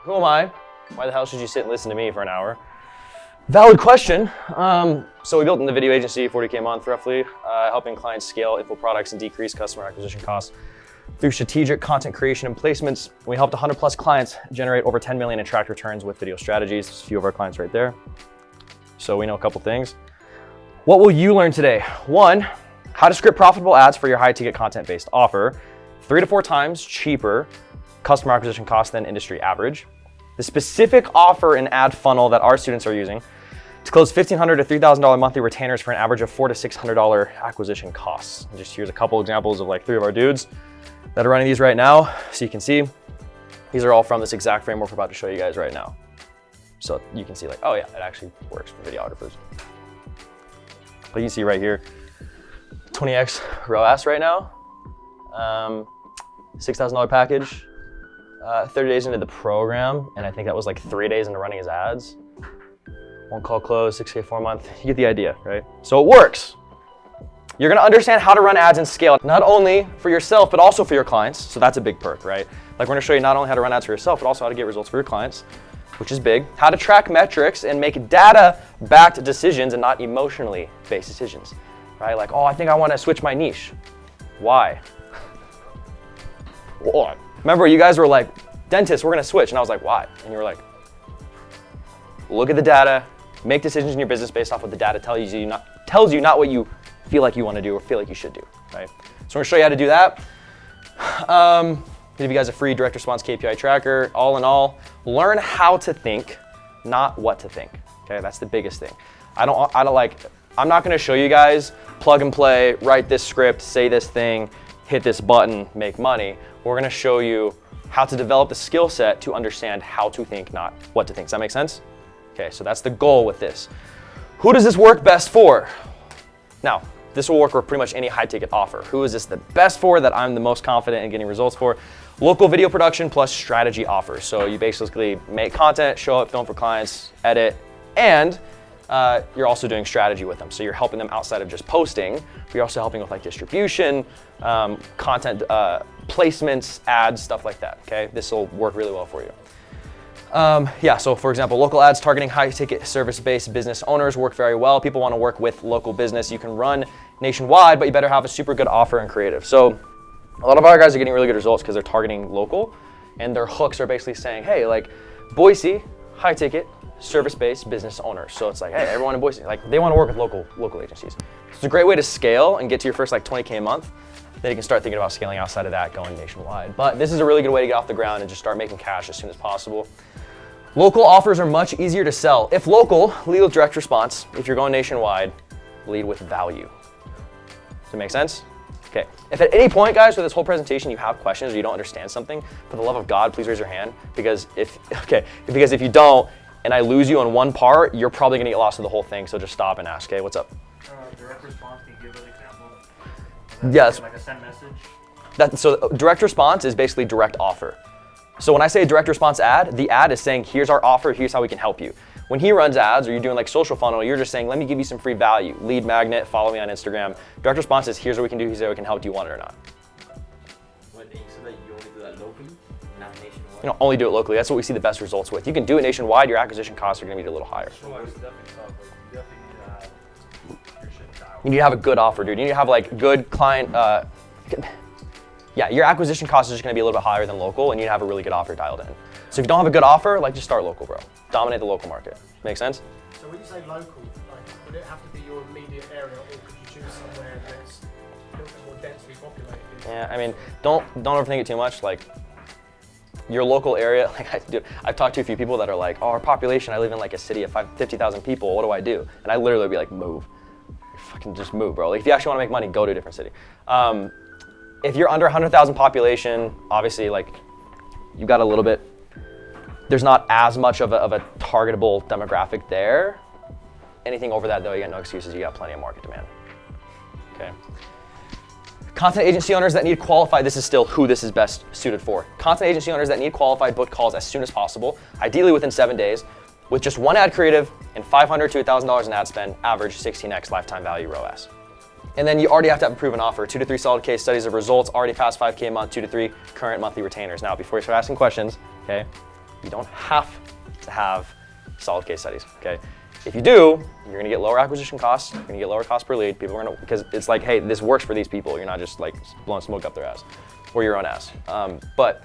who am I? Why the hell should you sit and listen to me for an hour? Valid question. So we built in the video agency, 40K a month roughly, helping clients scale info products and decrease customer acquisition costs through strategic content creation and placements. We helped 100 plus clients generate over 10 million in tracked returns with video strategies. There's a few of our clients right there. So we know a couple things. What will you learn today? 1, how to script profitable ads for your high ticket content based offer, 3 to 4 times cheaper customer acquisition cost than industry average. The specific offer and ad funnel that our students are using to close $1,500 to $3,000 monthly retainers for an average of $400 to $600 acquisition costs. And just here's a couple examples of like 3 of our dudes that are running these right now. So you can see, these are all from this exact framework we're about to show you guys right now. So you can see like, oh yeah, it actually works for videographers. But you can see right here, 20x ROAS right now, $6,000 package. 30 days into the program, and I think that was like 3 days into running his ads. 1 call close, 6K 4 month. You get the idea, right? So it works. You're gonna understand how to run ads and scale, not only for yourself, but also for your clients. So that's a big perk, right? Like we're gonna show you not only how to run ads for yourself, but also how to get results for your clients, which is big. How to track metrics and make data-backed decisions and not emotionally based decisions, right? Like, oh, I think I wanna switch my niche. Why? Why? Remember, you guys were like, dentist, we're gonna switch. And I was like, why? And you were like, look at the data, make decisions in your business based off what the data tells you, not what you feel like you wanna do or feel like you should do, right? So we're gonna show you how to do that. Give you guys a free direct response KPI tracker. All in all, learn how to think, not what to think, okay? That's the biggest thing. I'm not gonna show you guys plug and play, write this script, say this thing, hit this button, make money. We're gonna show you how to develop the skill set to understand how to think, not what to think. Does that make sense? Okay, so that's the goal with this. Who does this work best for? Now, this will work for pretty much any high ticket offer. Who is this the best for that I'm the most confident in getting results for? Local video production plus strategy offers. So you basically make content, show up, film for clients, edit, and you're also doing strategy with them. So you're helping them outside of just posting, but you're also helping with like distribution, content placements, ads, stuff like that, okay? This will work really well for you. So for example, local ads targeting high ticket service-based business owners work very well. People wanna work with local business. You can run nationwide, but you better have a super good offer and creative. So a lot of our guys are getting really good results because they're targeting local, and their hooks are basically saying, hey, like Boise, high ticket, service-based business owners. So it's like, hey, everyone in Boise, like they want to work with local agencies. So it's a great way to scale and get to your first like 20K a month. Then you can start thinking about scaling outside of that, going nationwide. But this is a really good way to get off the ground and just start making cash as soon as possible. Local offers are much easier to sell. If local, lead with direct response. If you're going nationwide, lead with value. Does it make sense? Okay. If at any point, guys, with this whole presentation you have questions or you don't understand something, for the love of God, please raise your hand. Because if you don't, and I lose you on one part, you're probably gonna get lost in the whole thing. So just stop and ask, okay, what's up? Direct response, can you give an example? Yes. Like a send message? So direct response is basically direct offer. So when I say direct response ad, the ad is saying, here's our offer, here's how we can help you. When he runs ads or you're doing like social funnel, you're just saying, let me give you some free value. Lead magnet, follow me on Instagram. Direct response is, here's what we can do, here's how we can help, do you want it or not? So that you only do that locally, not nationwide? You know, only do it locally. That's what we see the best results with. You can do it nationwide, your acquisition costs are gonna be a little higher. So it's definitely tough. Like, you definitely need to have your shit dialed. You need to have a good offer, dude. You need to have like good client, your acquisition cost is just gonna be a little bit higher than local, and you need to have a really good offer dialed in. So if you don't have a good offer, like just start local, bro. Dominate the local market. Make sense? So when you say local, like would it have to be your immediate area, or could you choose somewhere that's a little bit more densely populated? Yeah, I mean, don't overthink it too much. Like your local area, like I've talked to a few people that are like, oh, our population, I live in like a city of 50,000 people, what do I do? And I literally would be like, move. Fucking just move, bro. Like if you actually wanna make money, go to a different city. If you're under 100,000 population, obviously like you've got a little bit, there's not as much of a targetable demographic there. Anything over that though, you got no excuses, you got plenty of market demand. Okay. Content agency owners that need qualified, this is still who this is best suited for. Content agency owners that need qualified book calls as soon as possible, ideally within 7 days, with just one ad creative and $500 to $1,000 in ad spend, average 16x lifetime value ROAS. And then you already have to have a proven offer, 2 to 3 solid case studies of results, already past 5K a month, 2 to 3 current monthly retainers. Now, before you start asking questions, okay, You don't have to have solid case studies, okay? If you do, you're gonna get lower acquisition costs, you're gonna get lower cost per lead. People are gonna, because it's like, hey, this works for these people. You're not just like blowing smoke up their ass or your own ass. But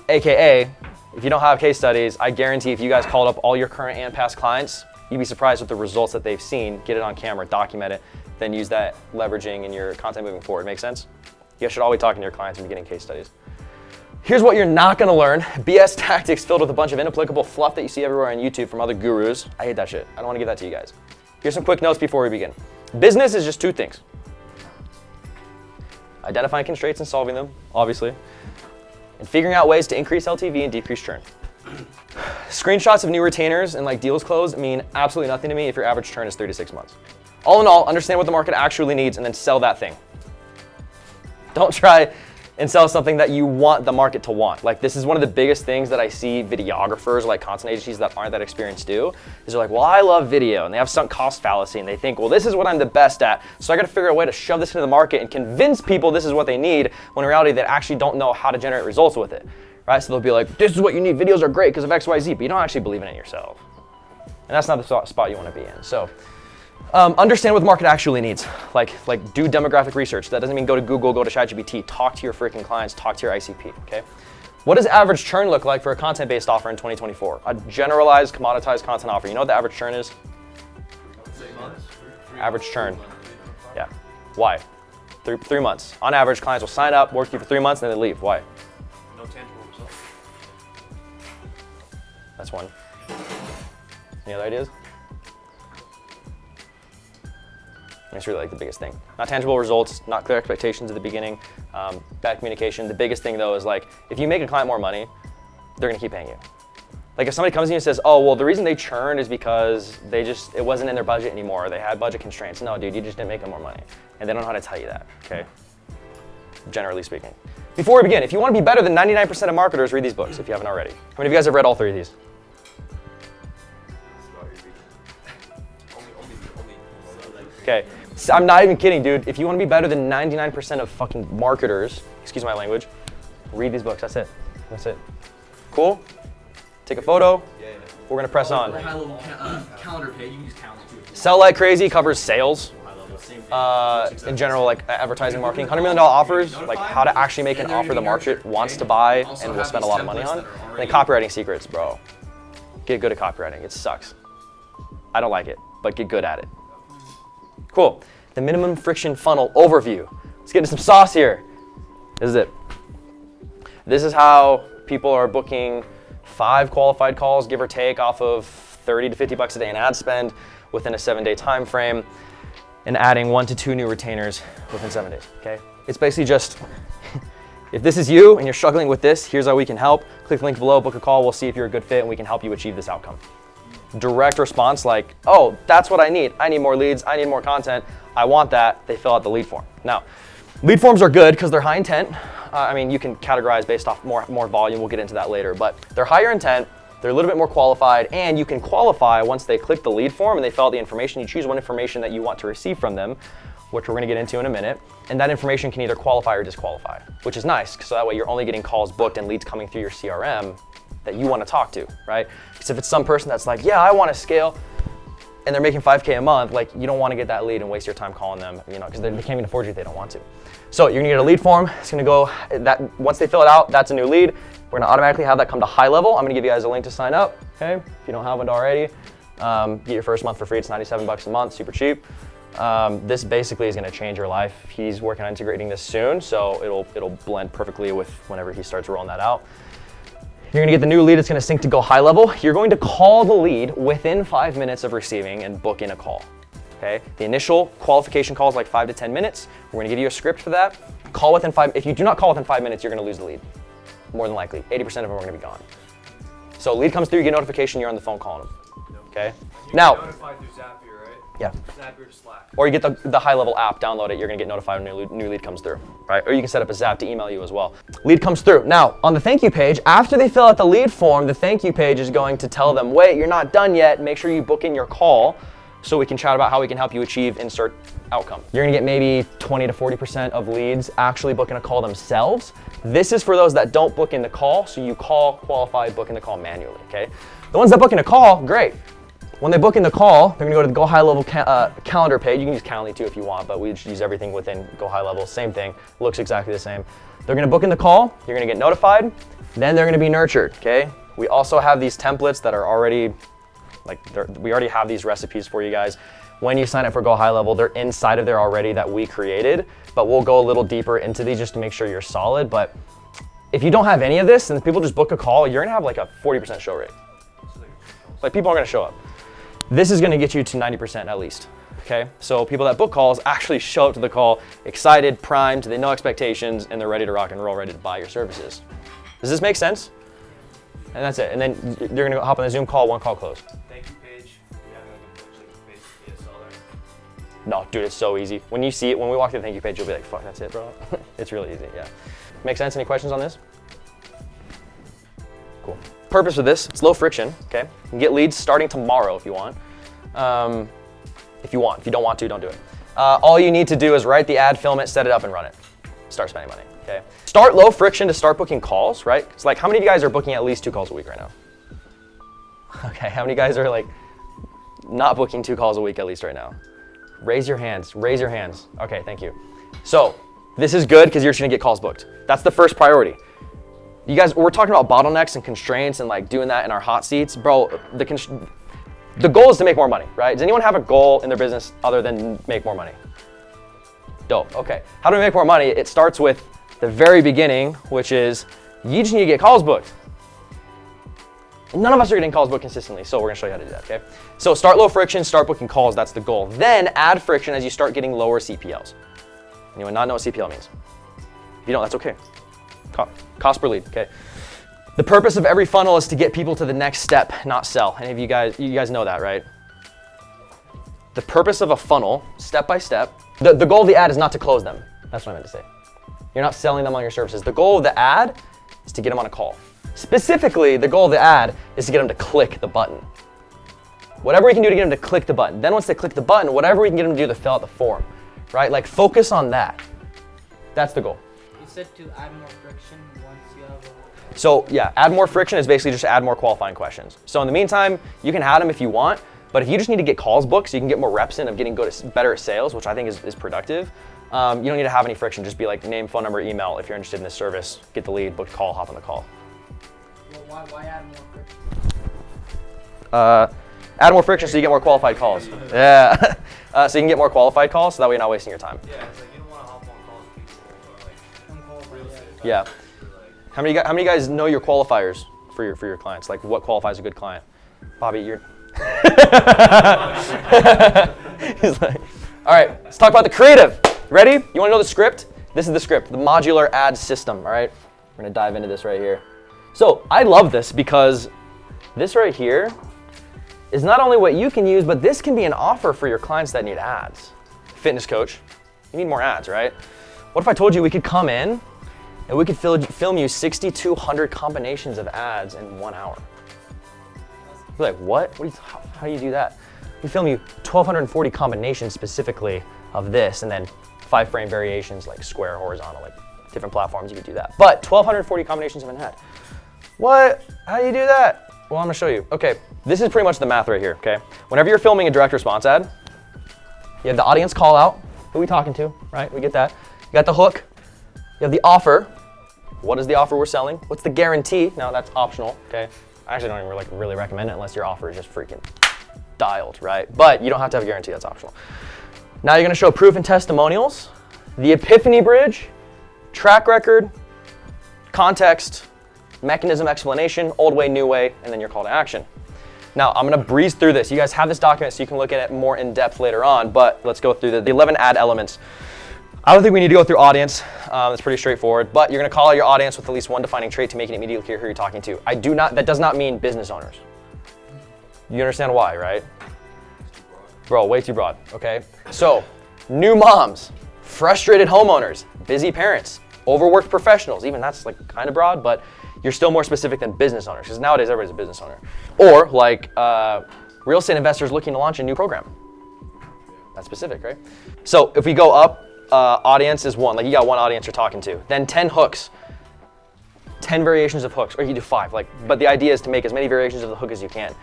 AKA, if you don't have case studies, I guarantee if you guys called up all your current and past clients, you'd be surprised with the results that they've seen. Get it on camera, document it, then use that leveraging in your content moving forward. Make sense? You guys should always be talking to your clients and be getting case studies. Here's what you're not gonna learn. BS tactics filled with a bunch of inapplicable fluff that you see everywhere on YouTube from other gurus. I hate that shit. I don't wanna give that to you guys. Here's some quick notes before we begin. Business is just two things. Identifying constraints and solving them, obviously, and figuring out ways to increase LTV and decrease churn. Screenshots of new retainers and like deals closed mean absolutely nothing to me if your average churn is 3 to 6 months. All in all, understand what the market actually needs and then sell that thing. Don't try and sell something that you want the market to want. Like, this is one of the biggest things that I see videographers, like content agencies that aren't that experienced do, is they're like, well, I love video, and they have sunk cost fallacy, and they think, well, this is what I'm the best at, so I gotta figure out a way to shove this into the market and convince people this is what they need, when in reality, they actually don't know how to generate results with it, right? So they'll be like, this is what you need, videos are great because of X, Y, Z, but you don't actually believe in it yourself. And that's not the spot you wanna be in. So, understand what the market actually needs. Like do demographic research. That doesn't mean go to Google, go to ChatGPT. Talk to your freaking clients, talk to your ICP, okay? What does average churn look like for a content-based offer in 2024? A generalized, commoditized content offer. You know what the average churn is? 6 months. Average churn. Yeah. Why? 3 months. On average, clients will sign up, work with you for 3 months, and then they leave. Why? No tangible results. That's one. Any other ideas? It's really like the biggest thing. Not tangible results, not clear expectations at the beginning, bad communication. The biggest thing though is like, if you make a client more money, they're gonna keep paying you. Like if somebody comes to you and says, oh, well, the reason they churned is because it wasn't in their budget anymore, or they had budget constraints. No, dude, you just didn't make them more money. And they don't know how to tell you that, okay? Generally speaking. Before we begin, if you wanna be better than 99% of marketers, read these books if you haven't already. How many of you guys have read all 3 of these? Okay, so I'm not even kidding, dude. If you want to be better than 99% of fucking marketers, excuse my language, read these books. That's it. That's it. Cool? Take a photo. Yeah. We're gonna press on. High level calendar page. You can use calendar too. Sell Like Crazy covers sales. High level, same thing. In general, like advertising, marketing, $100 million offers, like how to actually make an offer the market wants to buy and will spend a lot of money on. And then copywriting secrets, bro. Get good at copywriting. It sucks. I don't like it, but get good at it. Cool. The minimum friction funnel overview. Let's get into some sauce here. This is it. This is how people are booking 5 qualified calls, give or take, off of 30 to 50 bucks a day in ad spend within a 7-day time frame, and adding 1 to 2 new retainers within 7 days. Okay. It's basically just, if this is you and you're struggling with this, here's how we can help. Click the link below, book a call. We'll see if you're a good fit, and we can help you achieve this outcome. Direct response like, oh, that's what I need. I need more leads. I need more content. I want that. They fill out the lead form. Now, lead forms are good because they're high intent. I mean, you can categorize based off more volume. We'll get into that later. But they're higher intent. They're a little bit more qualified. And you can qualify once they click the lead form and they fill out the information. You choose one information that you want to receive from them, which we're going to get into in a minute. And that information can either qualify or disqualify, which is nice. So that way you're only getting calls booked and leads coming through your CRM that you want to talk to, right? Because if it's some person that's like, yeah, I want to scale, and they're making $5K a month, like you don't want to get that lead and waste your time calling them, you know, because they can't even afford you if they don't want to. So you're gonna get a lead form. It's gonna go, once they fill it out, that's a new lead. We're gonna automatically have that come to high level. I'm gonna give you guys a link to sign up, okay? If you don't have one already, get your first month for free. It's 97 bucks a month, super cheap. This basically is gonna change your life. He's working on integrating this soon, so it'll blend perfectly with whenever he starts rolling that out. You're gonna get the new lead, it's gonna sync to go high level. You're going to call the lead within 5 minutes of receiving and book in a call, okay? The initial qualification call is like 5 to 10 minutes. We're gonna give you a script for that. Call within 5, if you do not call within 5 minutes, you're gonna lose the lead. More than likely, 80% of them are gonna be gone. So lead comes through, you get notification, you're on the phone calling them, okay? Now, notified through Zapier, right? yeah. Zapier to Slack. Or you get the high level app, download it, you're gonna get notified when a new lead comes through, right? Or you can set up a Zap to email you as well. Lead comes through. Now, on the thank you page, after they fill out the lead form, the thank you page is going to tell them, wait, you're not done yet, make sure you book in your call so we can chat about how we can help you achieve insert outcome. You're gonna get maybe 20 to 40% of leads actually booking a call themselves. This is for those that don't book in the call, so you call, qualify, book in the call manually, okay? The ones that book in the call, great. When they book in the call, they're gonna go to the Go High Level calendar page. You can use Calendly too if you want, but we just use everything within Go High Level. Same thing, looks exactly the same. They're gonna book in the call, you're gonna get notified, then they're gonna be nurtured, okay? We also have these templates that are already, we already have these recipes for you guys. When you sign up for Go High Level, they're inside of there already that we created, but we'll go a little deeper into these just to make sure you're solid. But if you don't have any of this and people just book a call, you're gonna have like a 40% show rate. Like people aren't gonna show up. This is gonna get you to 90% at least, okay? So people that book calls actually show up to the call excited, primed, they know expectations, and they're ready to rock and roll, ready to buy your services. Does this make sense? And that's it. And then you're gonna hop on the Zoom call, one call close. Thank you page. You have like a bunch of page PSL there. No, dude, it's so easy. When you see it, when we walk through the thank you page, you'll be like, fuck, that's it, bro. It's really easy, yeah. Make sense? Any questions on this? Cool. Purpose of this, it's low friction, okay? You can get leads starting tomorrow if you want. If you don't want to, don't do it. All you need to do is write the ad, film it, set it up, and run it. Start spending money, okay? Start low friction to start booking calls, right? It's like, how many of you guys are booking at least 2 calls a week right now? Okay, how many guys are like not booking 2 calls a week at least right now? Raise your hands, raise your hands. Okay, thank you. So this is good because you're just gonna get calls booked. That's the first priority. You guys, we're talking about bottlenecks and constraints and like doing that in our hot seats. Bro, the goal is to make more money, right? Does anyone have a goal in their business other than make more money? Dope, okay. How do we make more money? It starts with the very beginning, which is you just need to get calls booked. None of us are getting calls booked consistently, so we're gonna show you how to do that, okay? So start low friction, start booking calls, that's the goal. Then add friction as you start getting lower CPLs. Anyone not know what CPL means? If you don't, that's okay. Cost per lead, okay? The purpose of every funnel is to get people to the next step, not sell. Any of you guys know that, right? The purpose of a funnel, step by step, the goal of the ad is not to close them. That's what I meant to say. You're not selling them on your services. The goal of the ad is to get them on a call. Specifically, the goal of the ad is to get them to click the button. Whatever we can do to get them to click the button. Then once they click the button, whatever we can get them to do to fill out the form, right? Like focus on that. That's the goal. You said to add more friction once you have a... So yeah, add more friction is basically just add more qualifying questions. So in the meantime, you can add them if you want, but if you just need to get calls booked so you can get more reps in of getting better at sales, which I think is productive, you don't need to have any friction. Just be like name, phone number, email if you're interested in this service, get the lead, book call, hop on the call. Well, why add more friction? Add more friction so you get more qualified calls. Yeah, so you can get more qualified calls so that way you're not wasting your time. Yeah, it's like you don't want to hop on calls with people or like real estate. Yeah. Like, How many guys know your qualifiers for your clients? Like what qualifies a good client? Bobby, you're. He's like, all right, let's talk about the creative. Ready? You want to know the script? This is the script, the modular ad system. All right, we're gonna dive into this right here. So I love this because this right here is not only what you can use, but this can be an offer for your clients that need ads. Fitness coach, you need more ads, right? What if I told you we could come in and we could film you 6,200 combinations of ads in 1 hour? You're like, what? How do you do that? We film you 1,240 combinations specifically of this, and then 5-frame variations like square, horizontal, like different platforms you could do that. But 1,240 combinations of an ad. What? How do you do that? Well, I'm gonna show you. Okay, this is pretty much the math right here, okay? Whenever you're filming a direct response ad, you have the audience call out, who are we talking to, right? We get that. You got the hook, you have the offer. What is the offer we're selling? What's the guarantee? Now that's optional, okay? I actually don't even really recommend it unless your offer is just freaking dialed, right? But you don't have to have a guarantee, that's optional. Now you're gonna show proof and testimonials, the epiphany bridge, track record, context, mechanism explanation, old way, new way, and then your call to action. Now I'm gonna breeze through this. You guys have this document so you can look at it more in depth later on, but let's go through the 11 ad elements. I don't think we need to go through audience. It's pretty straightforward, but you're gonna call out your audience with at least one defining trait to make it immediately clear who you're talking to. That does not mean business owners. You understand why, right? Bro, way too broad, okay? So, new moms, frustrated homeowners, busy parents, overworked professionals, even that's like kind of broad, but you're still more specific than business owners, because nowadays everybody's a business owner. Or like real estate investors looking to launch a new program. That's specific, right? So if we go up, audience is 1, like you got 1 audience you're talking to. Then 10 hooks, 10 variations of hooks, or you do 5, but the idea is to make as many variations of the hook as you can.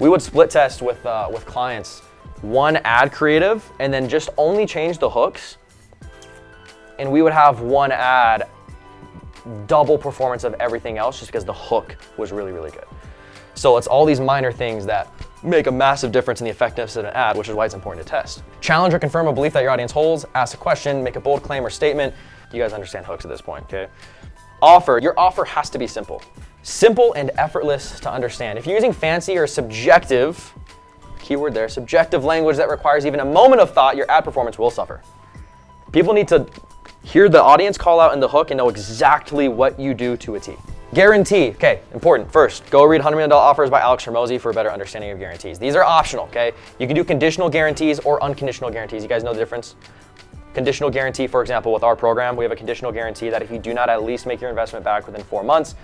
We would split test with clients, 1 ad creative, and then just only change the hooks, and we would have 1 ad double performance of everything else just because the hook was really, really good. So it's all these minor things that make a massive difference in the effectiveness of an ad, which is why it's important to test. Challenge or confirm a belief that your audience holds, ask a question, make a bold claim or statement. You guys understand hooks at this point, okay? Offer, your offer has to be simple. Simple and effortless to understand. If you're using fancy or subjective, keyword there, subjective language that requires even a moment of thought, your ad performance will suffer. People need to hear the audience call out in the hook and know exactly what you do to a T. Guarantee, okay, important. First, go read $100 Million Offers by Alex Hormozy for a better understanding of guarantees. These are optional, okay? You can do conditional guarantees or unconditional guarantees. You guys know the difference? Conditional guarantee, for example, with our program, we have a conditional guarantee that if you do not at least make your investment back within 4 months,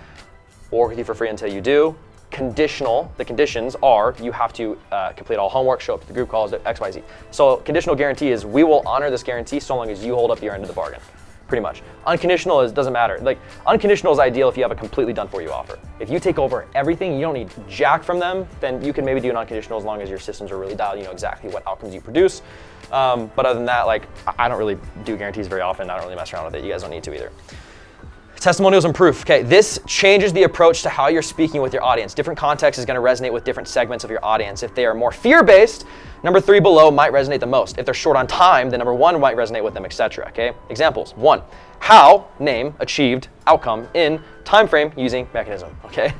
we'll work with you for free until you do. Conditional, the conditions are you have to complete all homework, show up to the group calls, X, Y, Z. So conditional guarantee is we will honor this guarantee so long as you hold up your end of the bargain. Pretty much. Unconditional doesn't matter. Like unconditional is ideal if you have a completely done for you offer. If you take over everything, you don't need jack from them, then you can maybe do an unconditional as long as your systems are really dialed, you know exactly what outcomes you produce. But other than that, like I don't really do guarantees very often. I don't really mess around with it. You guys don't need to either. Testimonials and proof. Okay, this changes the approach to how you're speaking with your audience. Different context is going to resonate with different segments of your audience. If they are more fear-based, number 3 below might resonate the most. If they're short on time, then number 1 might resonate with them, etc. Okay, examples. 1, how, name, achieved, outcome in time frame using mechanism. Okay,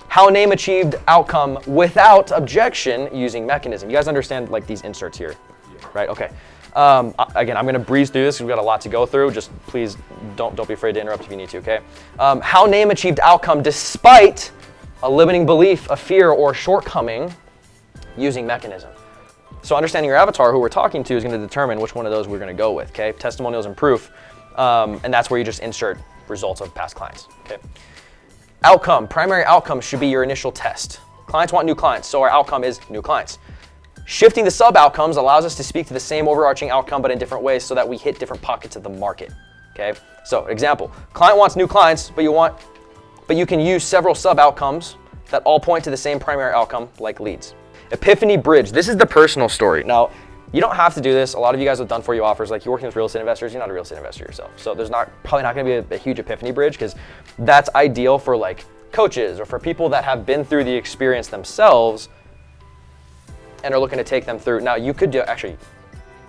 how name achieved outcome without objection using mechanism. You guys understand like these inserts here, right? Okay. Again, I'm going to breeze through this because we've got a lot to go through. Just please don't be afraid to interrupt if you need to, okay? How name achieved outcome despite a limiting belief, a fear, or shortcoming using mechanism. So understanding your avatar, who we're talking to, is going to determine which one of those we're going to go with, okay? Testimonials and proof, and that's where you just insert results of past clients, okay? Outcome, primary outcome should be your initial test. Clients want new clients, so our outcome is new clients. Shifting the sub-outcomes allows us to speak to the same overarching outcome but in different ways so that we hit different pockets of the market, okay? So example, client wants new clients, but you can use several sub-outcomes that all point to the same primary outcome like leads. Epiphany bridge, this is the personal story. Now, you don't have to do this. A lot of you guys have done for you offers, like you're working with real estate investors, you're not a real estate investor yourself. So there's probably not gonna be a huge epiphany bridge because that's ideal for like coaches or for people that have been through the experience themselves and are looking to take them through. Now you could do, actually,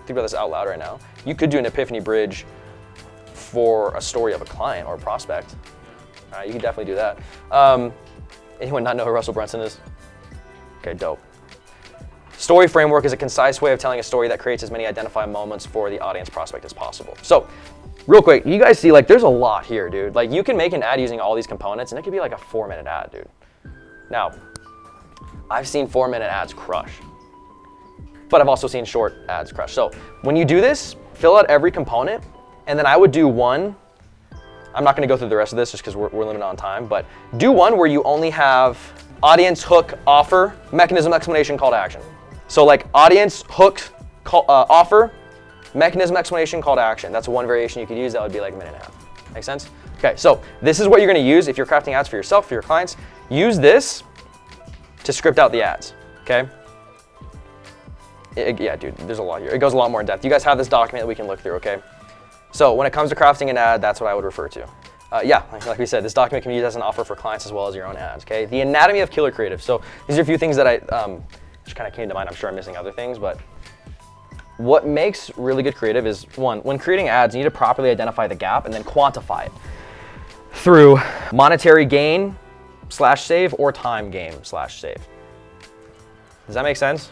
think about this out loud right now. You could do an epiphany bridge for a story of a client or a prospect. You could definitely do that. Anyone not know who Russell Brunson is? Okay, dope. Story framework is a concise way of telling a story that creates as many identifiable moments for the audience prospect as possible. So, real quick, you guys see like there's a lot here, dude. Like you can make an ad using all these components and it could be like a 4-minute ad, dude. Now, I've seen 4-minute ads crush, but I've also seen short ads crush. So when you do this, fill out every component, and then I would do one. I'm not gonna go through the rest of this just because we're limited on time, but do one where you only have audience, hook, offer, mechanism, explanation, call to action. So like audience, hook, offer, mechanism, explanation, call to action. That's one variation you could use. That would be like a minute and a half. Make sense? Okay, so this is what you're gonna use if you're crafting ads for yourself, for your clients. Use this to script out the ads, okay? Yeah, dude, there's a lot here. It goes a lot more in depth. You guys have this document that we can look through, okay? So when it comes to crafting an ad, that's what I would refer to. Yeah, like we said, this document can be used as an offer for clients as well as your own ads, okay? The anatomy of killer creative. So these are a few things that I just kind of came to mind. I'm sure I'm missing other things, but what makes really good creative is, one, when creating ads, you need to properly identify the gap and then quantify it through monetary gain /save or time gain /save. Does that make sense?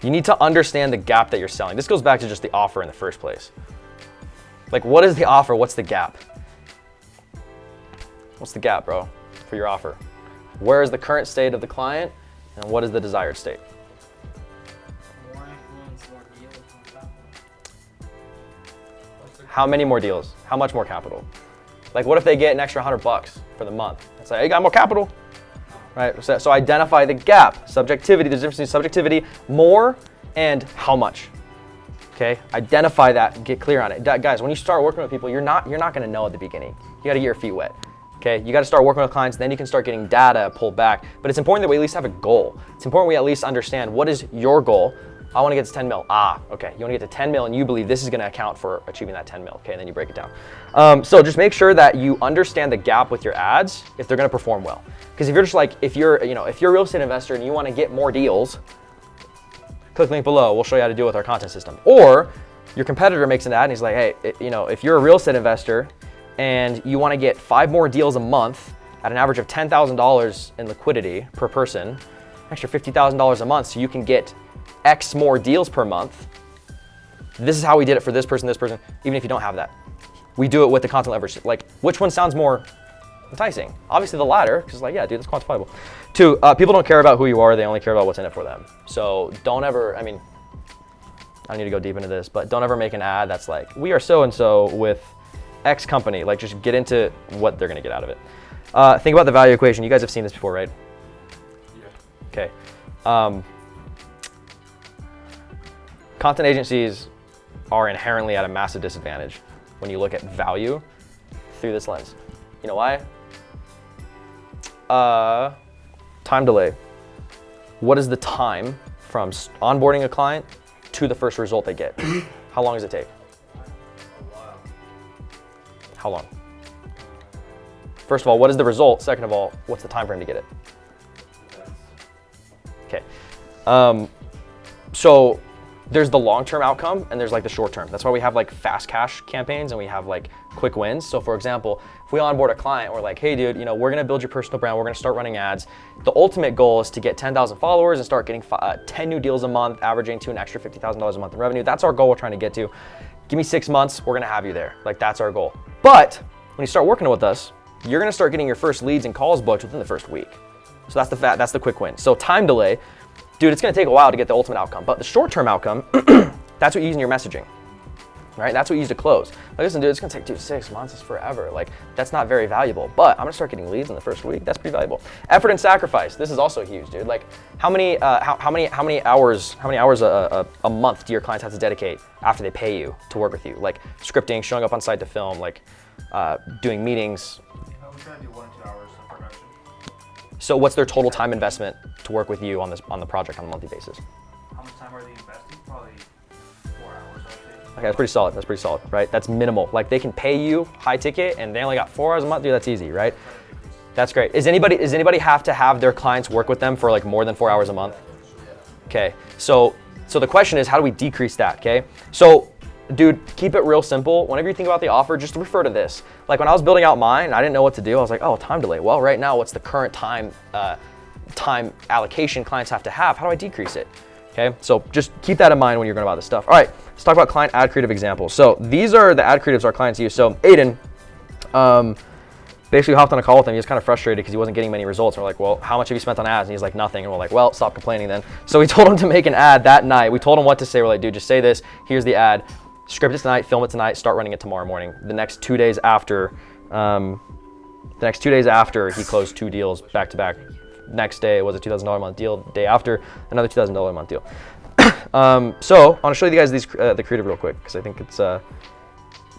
You need to understand the gap that you're selling. This goes back to just the offer in the first place. Like, what is the offer? What's the gap? What's the gap, bro, for your offer? Where is the current state of the client, and what is the desired state? More influence, more deals, more capital. How many more deals? How much more capital? Like, what if they get an extra $100 for the month? It's like, hey, you got more capital, right? So identify the gap. Subjectivity, there's a difference between subjectivity, more, and how much. Okay, identify that, get clear on it. Guys, when you start working with people, you're not gonna know at the beginning. You gotta get your feet wet. Okay, you gotta start working with clients, then you can start getting data pulled back. But it's important that we at least have a goal. It's important we at least understand what is your goal. I wanna get to 10 mil. Okay, you wanna get to 10 mil and you believe this is gonna account for achieving that 10 mil. Okay, and then you break it down. So just make sure that you understand the gap with your ads if they're gonna perform well. Because if you're just like, if you're a real estate investor and you wanna get more deals, click link below, we'll show you how to deal with our content system. Or your competitor makes an ad and he's like, hey, if you're a real estate investor and you want to get 5 more deals a month at an average of $10,000 in liquidity per person, extra $50,000 a month so you can get X more deals per month. This is how we did it for this person, even if you don't have that. We do it with the content leverage. Like, which one sounds more enticing? Obviously the latter, because like, yeah, dude, that's quantifiable. 2, people don't care about who you are, they only care about what's in it for them. So don't ever, I mean, I don't need to go deep into this, but don't ever make an ad that's like, we are so-and-so with X company. Like, just get into what they're gonna get out of it. Think about the value equation. You guys have seen this before, right? Yeah. Okay. Content agencies are inherently at a massive disadvantage when you look at value through this lens. You know why? Time delay. What is the time from onboarding a client to the first result they get? How long does it take? How long? First of all, what is the result? Second of all, what's the time frame to get it? Okay. So there's the long-term outcome and there's like the short-term. That's why we have like fast cash campaigns and we have like quick wins. So for example, if we onboard a client, we're like, hey dude, we're gonna build your personal brand, we're gonna start running ads. The ultimate goal is to get 10,000 followers and start getting 10 new deals a month, averaging to an extra $50,000 a month in revenue. That's our goal we're trying to get to. Give me 6 months, we're gonna have you there. Like, that's our goal. But when you start working with us, you're gonna start getting your first leads and calls booked within the first week. So that's the quick win. So time delay, dude, it's gonna take a while to get the ultimate outcome, but the short-term outcome, that's what you use in your messaging, right? That's what you use to close. Like, listen, dude, it's gonna take 6 months, it's forever. Like, that's not very valuable, but I'm gonna start getting leads in the first week. That's pretty valuable. Effort and sacrifice, this is also huge, dude. Like, how many hours a month do your clients have to dedicate after they pay you to work with you? Like scripting, showing up on site to film, like doing meetings. We try to do 1 to 2 hours of production. So what's their total time investment to work with you on the project on a monthly basis? How much time are they investing? Probably 4 hours, I think. Okay, that's pretty solid, right? That's minimal. Like, they can pay you high ticket and they only got 4 hours a month, dude, that's easy, right? That's great. Does anybody have to have their clients work with them for like more than 4 hours a month? Okay, so the question is, how do we decrease that, okay? So, dude, keep it real simple. Whenever you think about the offer, just refer to this. Like, when I was building out mine, I didn't know what to do. I was like, oh, time delay. Well, right now, what's the current time allocation clients have to have? How do I decrease it? Okay, so just keep that in mind when you're going about this stuff. All right, let's talk about client ad creative examples. So these are the ad creatives our clients use. So Aiden, basically hopped on a call with him. He was kind of frustrated because he wasn't getting many results. And we're like, well, how much have you spent on ads? And he's like, nothing. And we're like, well, stop complaining then. So we told him to make an ad that night. We told him what to say. We're like, dude, just say this. Here's the ad. Script it tonight, film it tonight, start running it tomorrow morning. The next 2 days after, he closed 2 deals back to back. Next day, it was a $2,000 a month deal. The day after, another $2,000 a month deal. So I want to show you guys the creative real quick because I think it's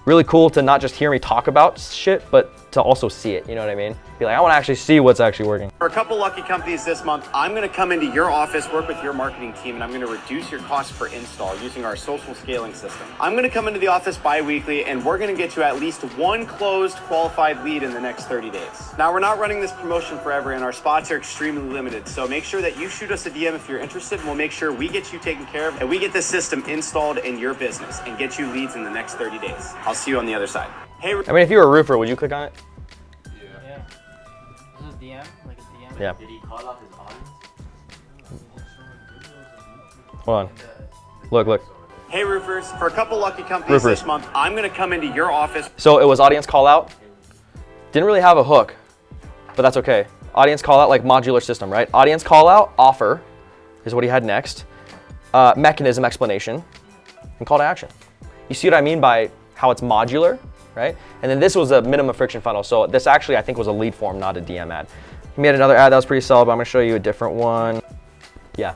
really cool to not just hear me talk about shit, but to also see it. You know what I mean? Be like, I want to actually see what's actually working. For a couple lucky companies this month, I'm going to come into your office, work with your marketing team, and I'm going to reduce your cost per install using our social scaling system. I'm going to come into the office bi-weekly, and we're going to get you at least 1 closed qualified lead in the next 30 days. Now, we're not running this promotion forever, and our spots are extremely limited, so make sure that you shoot us a DM if you're interested, and we'll make sure we get you taken care of, and we get this system installed in your business and get you leads in the next 30 days. I'll see you on the other side. Hey, I mean, if you were a roofer, would you click on it? Yeah. This is DM, like a DM. Yeah. Did he call out his audience? Hold on. Look. Hey roofers, for a couple lucky companies this month, I'm gonna come into your office. So it was audience call out. Didn't really have a hook, but that's okay. Audience call out, like modular system, right? Audience call out, offer is what he had next. Mechanism, explanation, and call to action. You see what I mean by how it's modular, right? And then this was a minimum friction funnel. So this actually, I think, was a lead form, not a DM ad. He made another ad that was pretty solid, but I'm gonna show you a different one. Yeah.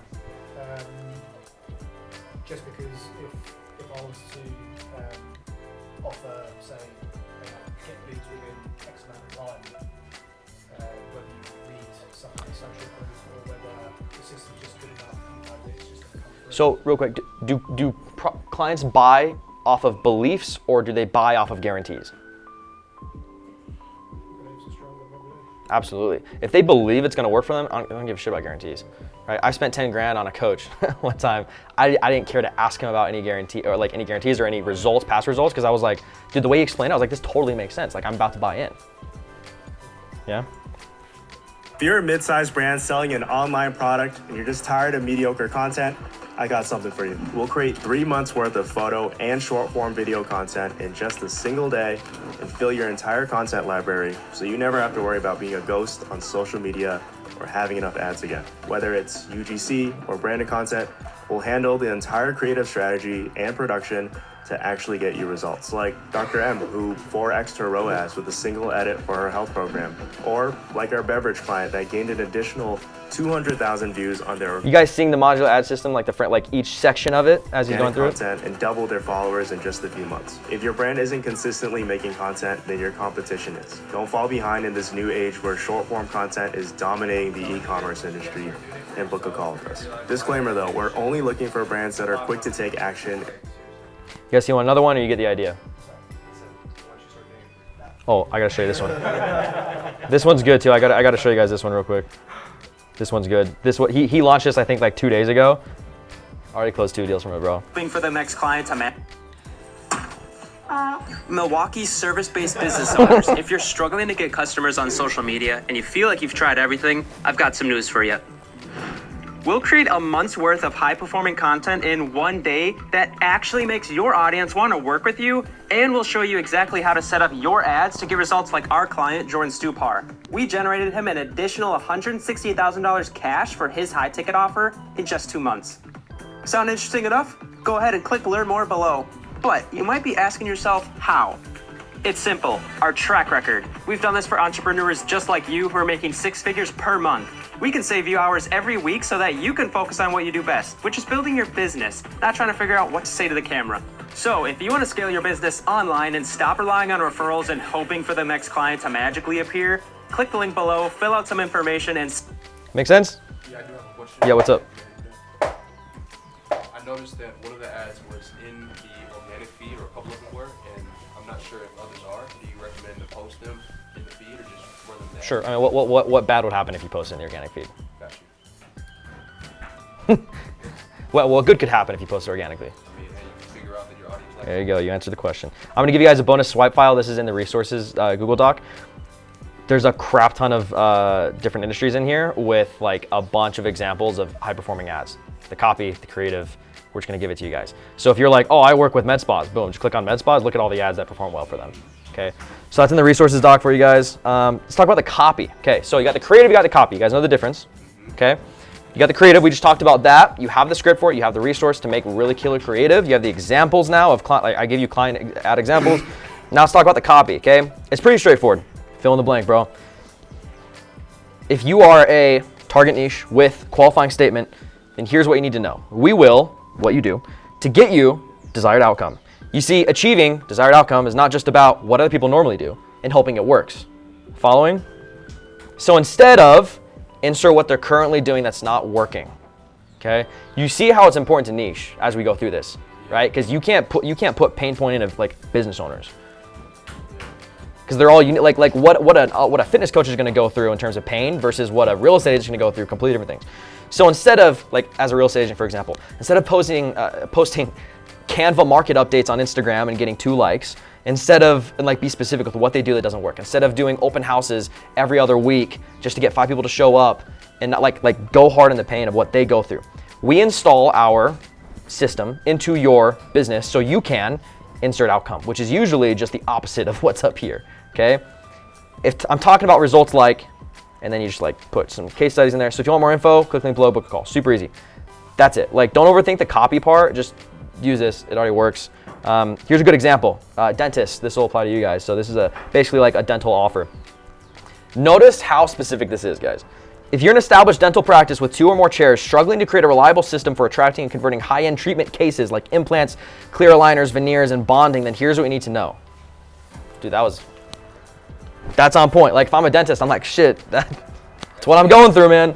system's just good enough, it's just going to come through. So real quick, do clients buy off of beliefs or do they buy off of guarantees? Beliefs are stronger than beliefs. Absolutely. If they believe it's going to work for them, I don't give a shit about guarantees. Right? I spent 10 grand on a coach one time. I didn't care to ask him about any guarantee or like any guarantees or any results, past results, because I was like, dude, the way he explained it, I was like, this totally makes sense. Like I'm about to buy in. Yeah. If you're a mid-sized brand selling an online product and you're just tired of mediocre content, I got something for you. We'll create 3 months worth of photo and short form video content in just a single day and fill your entire content library so you never have to worry about being a ghost on social media or having enough ads again. Whether it's UGC or branded content, we'll handle the entire creative strategy and production to actually get you results. Like Dr. M, who 4x'd her ROAS with a single edit for her health program. Or like our beverage client that gained an additional 200,000 views on their You guys seeing the modular ad system, like the front, like each section of it as he's going through content and double their followers in just a few months. If your brand isn't consistently making content, then your competition is. Don't fall behind in this new age where short form content is dominating the e-commerce industry, and book a call with us. Disclaimer though, we're only looking for brands that are quick to take action. You guys see one another one, or you get the idea? Oh, I gotta show you this one. This one's good too. I gotta show you guys this one real quick. This one's good. He launched this I think like 2 days ago. Already closed 2 deals from it, bro. For the next client, I'm at Milwaukee's service-based business owners. If you're struggling to get customers on social media and you feel like you've tried everything, I've got some news for you. We'll create a month's worth of high-performing content in 1 day that actually makes your audience want to work with you, and we'll show you exactly how to set up your ads to get results like our client, Jordan Stupar. We generated him an additional $168,000 cash for his high-ticket offer in just 2 months. Sound interesting enough? Go ahead and click Learn More below. But you might be asking yourself, how? It's simple, our track record. We've done this for entrepreneurs just like you who are making 6 figures per month. We can save you hours every week so that you can focus on what you do best, which is building your business, not trying to figure out what to say to the camera. So if you want to scale your business online and stop relying on referrals and hoping for the next client to magically appear, click the link below, fill out some information, and... Make sense? Yeah, I do have a question. Yeah, what's up? I noticed that one of the ads was in the organic feed, or a couple of them were, and I'm not sure if others are. Do you recommend to post them in the feed or just run them there? Sure. I mean, what bad would happen if you post it in the organic feed? Got you. Well, what good could happen if you post it organically? I mean, and you can figure out that your audience likes There you go. You answered the question. I'm gonna give you guys a bonus swipe file. This is in the resources Google Doc. There's a crap ton of different industries in here with like a bunch of examples of high performing ads. The copy, the creative, we're just gonna give it to you guys. So if you're like, oh, I work with med spas, boom, just click on med spas, look at all the ads that perform well for them. Okay, so that's in the resources doc for you guys. Let's talk about the copy. Okay, so you got the creative, you got the copy. You guys know the difference, okay? You got the creative, we just talked about that. You have the script for it, you have the resource to make really killer creative. You have the examples now of, like I give you client ad examples. Now let's talk about the copy, okay? It's pretty straightforward. Fill in the blank, bro. If you are a target niche with qualifying statement, then here's what you need to know. We will, what you do, to get you desired outcome. You see, achieving desired outcome is not just about what other people normally do and hoping it works. Following? So instead of insert what they're currently doing that's not working, okay? You see how it's important to niche as we go through this, right? Because you can't put pain point in of like business owners. Because they're all unique, like what a fitness coach is going to go through in terms of pain versus what a real estate agent is going to go through, completely different things. So instead of, like as a real estate agent, for example, instead of posting Canva market updates on Instagram and getting 2 likes, instead of, and like be specific with what they do that doesn't work, instead of doing open houses every other week just to get 5 people to show up and not like go hard in the pain of what they go through, we install our system into your business so you can insert outcome, which is usually just the opposite of what's up here, okay? If I'm talking about results like, and then you just like put some case studies in there. So if you want more info, click link below, book a call. Super easy. That's it. Like don't overthink the copy part, just use this, it already works. Here's a good example. Dentist, this will apply to you guys. So this is basically like a dental offer. Notice how specific this is, guys. If you're an established dental practice with 2 or more chairs struggling to create a reliable system for attracting and converting high-end treatment cases like implants, clear aligners, veneers, and bonding, then here's what you need to know. Dude, that's on point. Like if I'm a dentist, I'm like, shit, that's what I'm going through, man.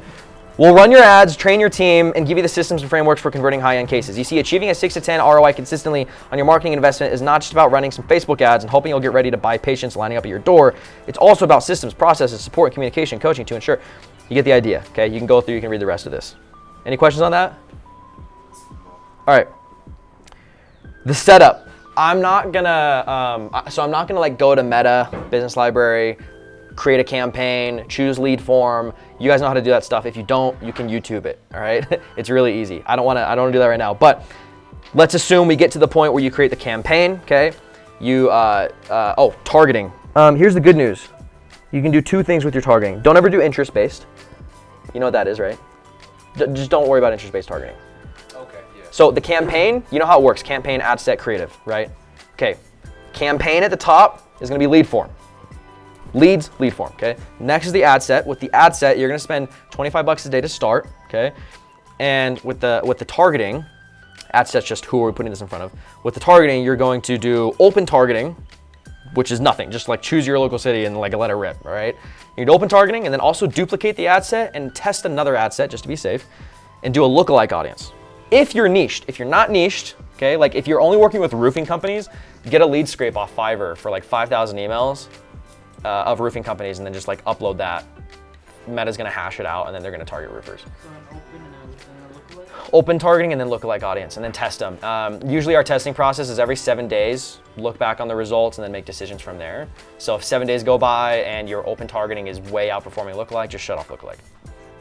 We'll run your ads, train your team, and give you the systems and frameworks for converting high-end cases. You see, achieving a 6 to 10 ROI consistently on your marketing investment is not just about running some Facebook ads and hoping you'll get ready to buy patients lining up at your door. It's also about systems, processes, support, and communication, coaching to ensure you get the idea. Okay, you can go through, you can read the rest of this. Any questions on that? All right. The setup. I'm not gonna like go to Meta, Business Library, create a campaign, choose lead form. You guys know how to do that stuff. If you don't, you can YouTube it, all right? It's really easy. I don't wanna do that right now, but let's assume we get to the point where you create the campaign, okay? Targeting. Here's the good news. You can do 2 things with your targeting. Don't ever do interest-based. You know what that is, right? Just don't worry about interest-based targeting. Okay, yeah. So the campaign, you know how it works, campaign, ad set, creative, right? Okay, campaign at the top is gonna be lead form. Leads, lead form, okay? Next is the ad set. With the ad set, you're gonna spend 25 bucks a day to start, okay? And with the targeting, ad set's just who are we putting this in front of. With the targeting, you're going to do open targeting, which is nothing, just like choose your local city and like let it rip, all right? You do open targeting and then also duplicate the ad set and test another ad set just to be safe and do a lookalike audience. If you're niched, if you're not niched, okay, like if you're only working with roofing companies, get a lead scrape off Fiverr for like 5,000 emails of roofing companies and then just like upload that. Meta's gonna hash it out and then they're gonna target roofers. So an open and a lookalike? Open targeting and then lookalike audience and then test them. Usually our testing process is every 7 days, look back on the results and then make decisions from there. So if 7 days go by and your open targeting is way outperforming lookalike, just shut off lookalike.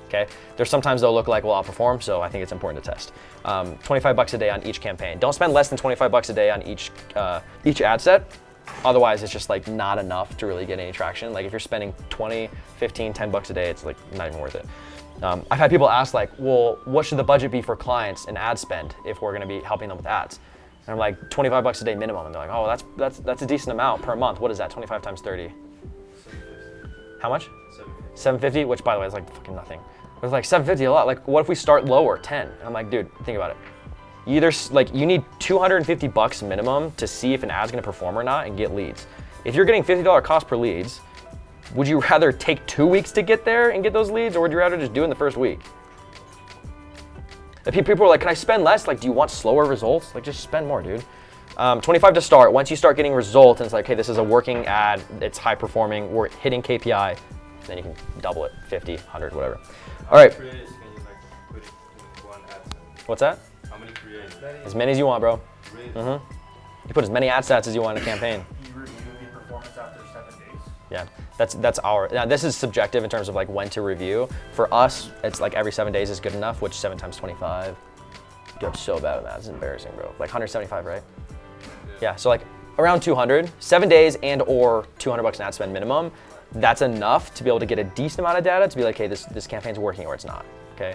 Okay? There's sometimes though lookalike will outperform, so I think it's important to test. 25 bucks a day on each campaign. Don't spend less than 25 bucks a day on each ad set. Otherwise, it's just like not enough to really get any traction. Like if you're spending 20, 15, 10 bucks a day, it's like not even worth it. I've had people ask like, well, what should the budget be for clients in ad spend if we're gonna be helping them with ads? And I'm like, 25 bucks a day minimum. And they're like, oh, that's a decent amount per month. What is that, 25 times 30? 750. How much? 750. 750, which by the way is like fucking nothing. But it's like 750 a lot. Like what if we start lower, 10? And I'm like, dude, think about it. You need 250 bucks minimum to see if an ad's gonna perform or not and get leads. If you're getting $50 cost per leads, would you rather take 2 weeks to get there and get those leads, or would you rather just do it in the first week? People are like, can I spend less? Like, do you want slower results? Like, just spend more, dude. 25 to start. Once you start getting results and it's like, hey, this is a working ad, it's high performing, we're hitting KPI, then you can double it, 50, 100, whatever. All right. How many creatives can you like put in one ad set? What's that? How many creatives? As many as you want, bro. Really? You put as many ad sets as you want in a campaign. You review the performance after 7 days. Yeah, now this is subjective in terms of like when to review. For us, it's like every 7 days is good enough, which 7 times 25. You're so bad at that, it's embarrassing, bro. Like 175, right? Yeah, so like around 200, 7 days and or 200 bucks an ad spend minimum. That's enough to be able to get a decent amount of data to be like, hey, this campaign's working or it's not, okay?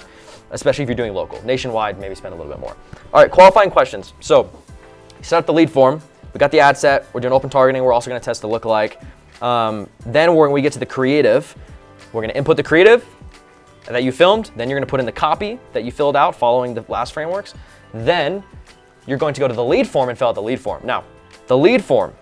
Especially if you're doing local. Nationwide, maybe spend a little bit more. All right, qualifying questions. So, set up the lead form. We got the ad set. We're doing open targeting. We're also gonna test the lookalike. Then when we get to the creative, we're gonna input the creative that you filmed. Then you're gonna put in the copy that you filled out following the last frameworks. Then you're going to go to the lead form and fill out the lead form. Now, the lead form,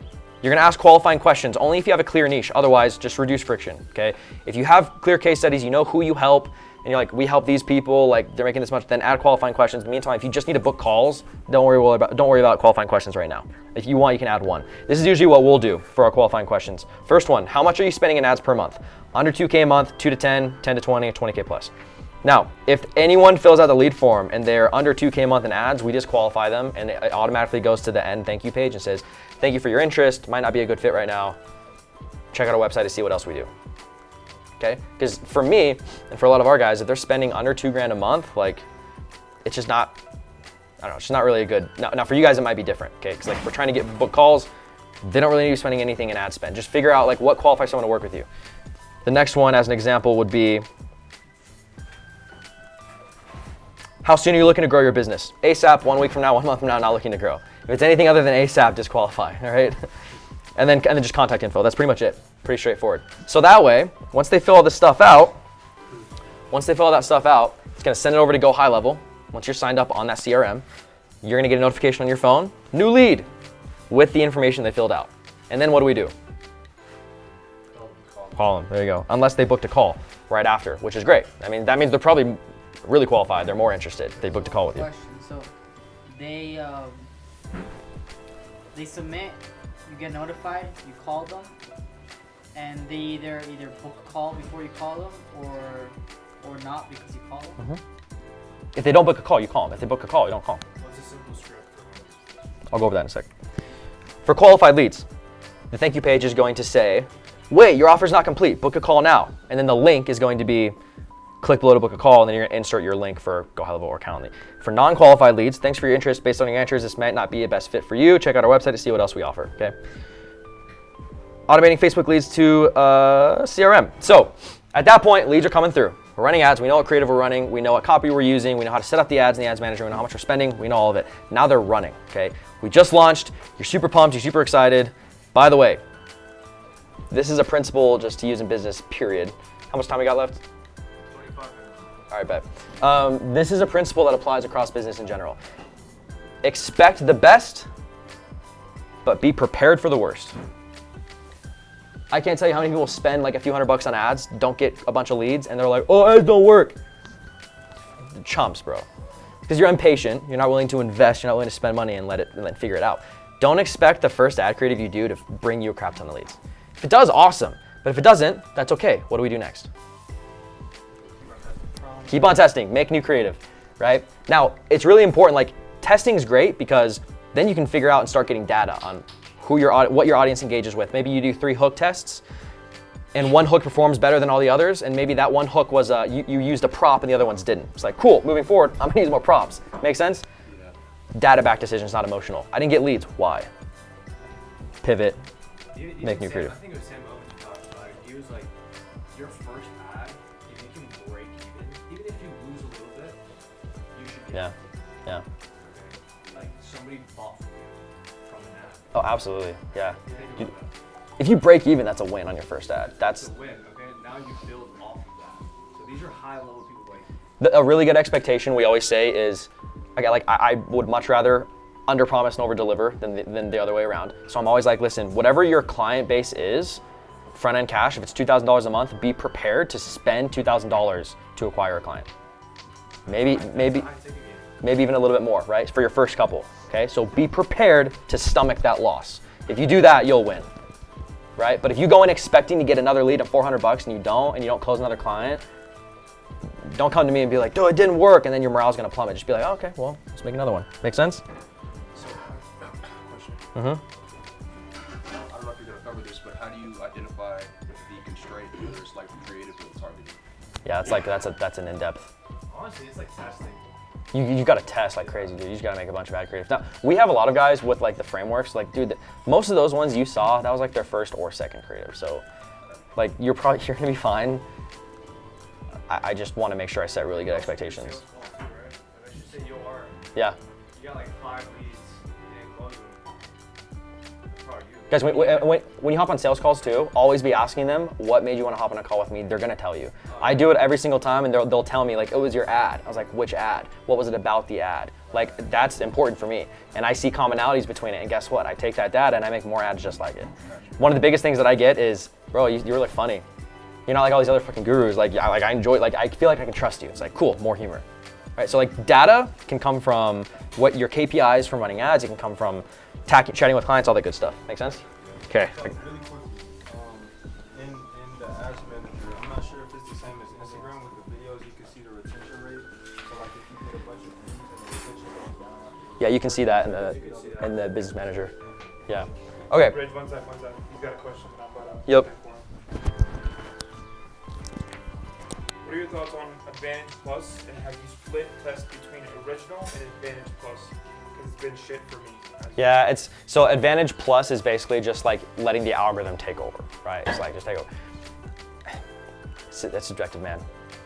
you're gonna ask qualifying questions only if you have a clear niche. Otherwise, just reduce friction, okay? If you have clear case studies, you know who you help, and you're like, we help these people, like they're making this much, then add qualifying questions. In the meantime, if you just need to book calls, don't worry about qualifying questions right now. If you want, you can add one. This is usually what we'll do for our qualifying questions. First one, how much are you spending in ads per month? Under 2K a month, 2 to 10, 10 to 20, 20K plus. Now, if anyone fills out the lead form and they're under 2K a month in ads, we disqualify them and it automatically goes to the end thank you page and says, thank you for your interest, might not be a good fit right now. Check out our website to see what else we do. Okay? Because for me, and for a lot of our guys, if they're spending under $2,000 a month, like, it's just not, I don't know, it's just not really a good, now for you guys it might be different, okay? Because like if we're trying to get book calls, they don't really need to be spending anything in ad spend. Just figure out like what qualifies someone to work with you. The next one as an example would be, how soon are you looking to grow your business? ASAP, 1 week from now, 1 month from now, not looking to grow. If it's anything other than ASAP, disqualify, all right? And then just contact info. That's pretty much it. Pretty straightforward. So that way, once they fill all this stuff out, it's gonna send it over to Go High Level. Once you're signed up on that CRM, you're gonna get a notification on your phone, new lead, with the information they filled out. And then what do? Call them. There you go. Unless they booked a call right after, which is great. I mean, that means they're probably really qualified. They're more interested. They booked a call with you. Question. So they submit, you get notified, you call them, and they either book a call before you call them or not because you call them. If they don't book a call, you call them. If they book a call, you don't call them. What's a simple script? I'll go over that in a sec. For qualified leads, the thank you page is going to say, wait, your offer's not complete, book a call now. And then the link is going to be, click below to book a call, and then you're gonna insert your link for Go High Level or Calendly. For non-qualified leads, thanks for your interest. Based on your answers, this might not be a best fit for you. Check out our website to see what else we offer, okay? Automating Facebook leads to CRM. So at that point, leads are coming through. We're running ads, we know what creative we're running, we know what copy we're using, we know how to set up the ads in the ads manager, we know how much we're spending, we know all of it. Now they're running, okay? We just launched, you're super pumped, you're super excited. By the way, this is a principle just to use in business, period. How much time we got left? 25 minutes. All right, bet. This is a principle that applies across business in general. Expect the best, but be prepared for the worst. I can't tell you how many people spend like a few $100 on ads, don't get a bunch of leads, and they're like, oh, ads don't work. Chumps, bro. Because you're impatient, you're not willing to invest, you're not willing to spend money and then figure it out. Don't expect the first ad creative you do to bring you a crap ton of leads. If it does, awesome. But if it doesn't, that's okay. What do we do next? Keep on testing, make new creative, right? Now, it's really important, like testing is great because then you can figure out and start getting data on what your audience engages with. Maybe you do 3 hook tests and one hook performs better than all the others, and maybe that one hook was you used a prop and the other ones didn't. It's like, cool, moving forward, I'm gonna use more props. Make sense? Yeah. Data-backed decisions, not emotional. I didn't get leads, why? Pivot, make new creative. I think it was Sam Owen who talked about it. He was like, your first ad, if you can break even if you lose a little bit, you should get Yeah, yeah. okay? Like somebody bought from you from an ad. Oh, absolutely, yeah. If you break even, that's a win on your first ad. That's a win, okay? Now you build off of that. So these are high level people a really good expectation we always say is, I would much rather under promise and over deliver than the other way around. So I'm always like, listen, whatever your client base is, front end cash, if it's $2,000 a month, be prepared to spend $2,000 to acquire a client. Maybe even a little bit more, right? For your first couple, okay? So be prepared to stomach that loss. If you do that, you'll win, right? But if you go in expecting to get another lead at $400 and you don't close another client, don't come to me and be like, dude, it didn't work, and then your morale's gonna plummet. Just be like, oh, okay, well, let's make another one. Make sense? So, question. Mm-hmm. I don't know if you're gonna cover this, but how do you identify the constraint, whether it's like creative or targeting? Yeah, it's like that's an in-depth. Honestly, it's like testing. You gotta test like crazy, dude. You just gotta make a bunch of ad creative. Now, we have a lot of guys with like the frameworks. Like, dude, most of those ones you saw, that was like their first or second creative. So, like, you're gonna be fine. I just want to make sure I set really good expectations. Sales call too, right? I should say you are. Yeah. You got like 5 leads, you didn't close them. That's probably you. Guys, when you hop on sales calls too, always be asking them, what made you want to hop on a call with me? They're gonna tell you. I do it every single time, and they'll tell me like, it was your ad. I was like, which ad? What was it about the ad? Like, that's important for me. And I see commonalities between it, and guess what? I take that data and I make more ads just like it. One of the biggest things that I get is, bro, you're really funny. You're not like all these other fucking gurus. Like I enjoy, like I feel like I can trust you. It's like, cool, more humor. Right, so like data can come from what your KPIs from running ads. It can come from chatting with clients, all that good stuff. Make sense? Okay. Really quickly, in the ads manager, I'm not sure if it's the same as Instagram with the videos. You can see the retention rate. So like if you get a bunch of views and the retention goes down. Yeah, you can see that in the business manager. Yeah. Okay. Reg, one sec. He's got a question. Yep. What are your thoughts on Advantage Plus, and have you split test between Original and Advantage Plus? Because it's been shit for me. Yeah, so Advantage Plus is basically just like letting the algorithm take over, right? It's like just take over. That's subjective, man.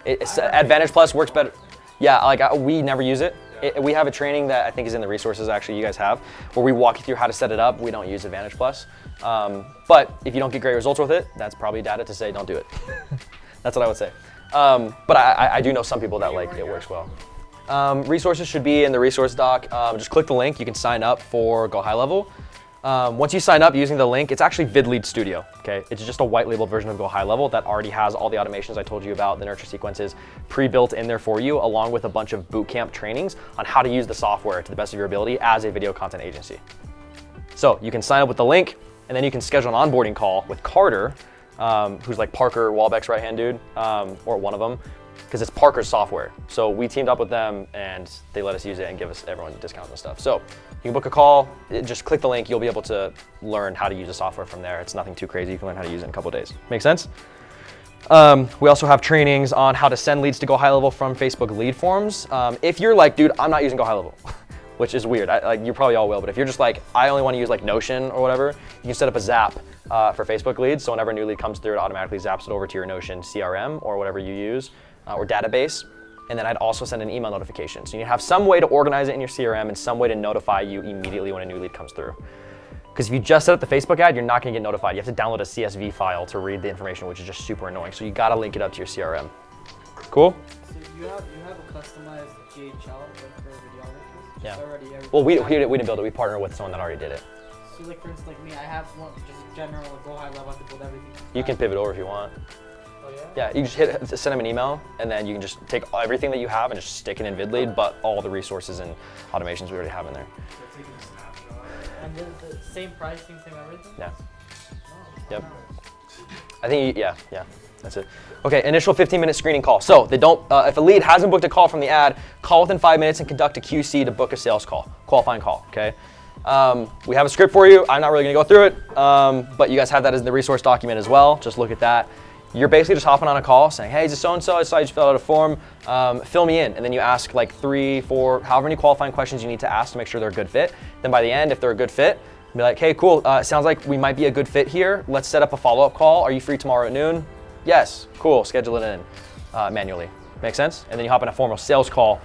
Advantage Plus works better. Yeah, like we never use it. We have a training that I think is in the resources actually you guys have, where we walk you through how to set it up. We don't use Advantage Plus. But if you don't get great results with it, that's probably data to say don't do it. That's what I would say. But I do know some people that like it works well. Resources should be in the resource doc. Just click the link. You can sign up for Go High Level. Once you sign up using the link, it's actually VidLead Studio, okay? It's just a white labeled version of Go High Level that already has all the automations I told you about, the nurture sequences pre-built in there for you, along with a bunch of bootcamp trainings on how to use the software to the best of your ability as a video content agency. So you can sign up with the link, and then you can schedule an onboarding call with Carter, who's like Parker Walbeck's right-hand dude, or one of them, because it's Parker's software. So we teamed up with them, and they let us use it and give us everyone discounts and stuff. So you can book a call, just click the link, you'll be able to learn how to use the software from there. It's nothing too crazy, you can learn how to use it in a couple of days. Make sense? We also have trainings on how to send leads to Go High Level from Facebook lead forms. If you're like, dude, I'm not using Go High Level, which is weird, like you probably all will, but if you're just like, I only want to use like Notion or whatever, you can set up a Zap for Facebook leads. So whenever a new lead comes through, it automatically zaps it over to your Notion CRM or whatever you use, or database. And then I'd also send an email notification. So you have some way to organize it in your CRM and some way to notify you immediately when a new lead comes through. Because if you just set up the Facebook ad, you're not gonna get notified. You have to download a CSV file to read the information, which is just super annoying. So you gotta link it up to your CRM. Cool? So you have a customized GHL like for videographers? Yeah. Already Well, we didn't build it. We partnered with someone that already did it. So like for instance, like me, I have one just general like, Go High Level. I have to build everything. You can pivot over if you want. Oh yeah? Yeah, you just send them an email, and then you can just take everything that you have and just stick it in VidLead, but all the resources and automations we already have in there. And then the same pricing, same everything? Yeah. Oh, Yep. nice. I think, yeah, that's it. Okay, initial 15-minute screening call. So they don't, if a lead hasn't booked a call from the ad, call within 5 minutes and conduct a QC to book a sales call, qualifying call, okay? We have a script for you. I'm not really gonna go through it, but you guys have that as the resource document as well. Just look at that. You're basically just hopping on a call saying, hey, is it so-and-so? I saw you just filled out a form, fill me in. And then you ask like 3, 4, however many qualifying questions you need to ask to make sure they're a good fit. Then by the end, if they're a good fit, be like, hey, cool, sounds like we might be a good fit here. Let's set up a follow-up call. Are you free tomorrow at noon? Yes, cool, schedule it in manually. Make sense? And then you hop in a formal sales call,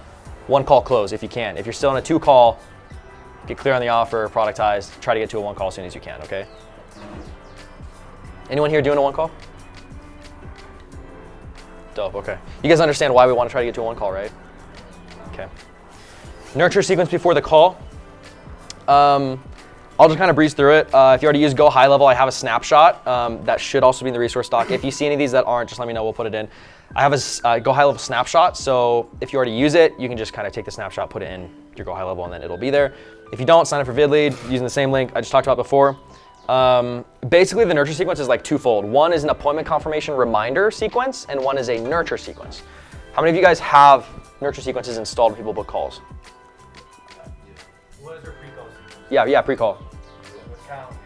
1 call close if you can. If you're still in a 2 call, get clear on the offer, productize, try to get to a 1 call as soon as you can, okay? Anyone here doing a 1 call? Dope, okay. You guys understand why we want to try to get to a 1 call, right? Okay. Nurture sequence before the call. I'll just kind of breeze through it. If you already use Go High Level, I have a snapshot that should also be in the resource doc. If you see any of these that aren't, just let me know, we'll put it in. I have a Go High Level snapshot, so if you already use it, you can just kind of take the snapshot, put it in your Go High Level, and then it'll be there. If you don't, sign up for VidLead using the same link I just talked about before. Basically, the nurture sequence is like twofold. One is an appointment confirmation reminder sequence, and one is a nurture sequence. How many of you guys have nurture sequences installed when people book calls? What is your pre-call sequence? Yeah, pre-call. With calendar.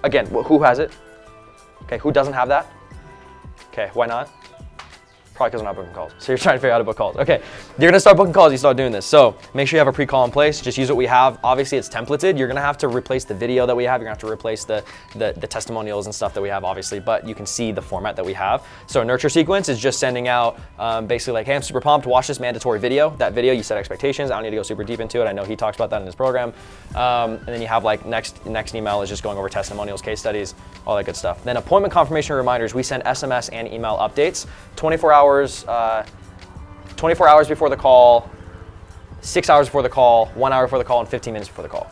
Again, who has it? Okay, who doesn't have that? Okay, why not? Probably because we're not booking calls. So you're trying to figure out how to book calls. Okay, you're gonna start booking calls, you start doing this. So make sure you have a pre-call in place. Just use what we have. Obviously it's templated. You're gonna have to replace the video that we have. You're gonna have to replace the testimonials and stuff that we have, obviously, but you can see the format that we have. So a nurture sequence is just sending out basically like, hey, I'm super pumped, watch this mandatory video. That video, you set expectations. I don't need to go super deep into it. I know he talks about that in his program. And then you have like next email is just going over testimonials, case studies, all that good stuff. Then appointment confirmation reminders, we send SMS and email updates, 24 hours before the call, 6 hours before the call, 1 hour before the call, and 15 minutes before the call.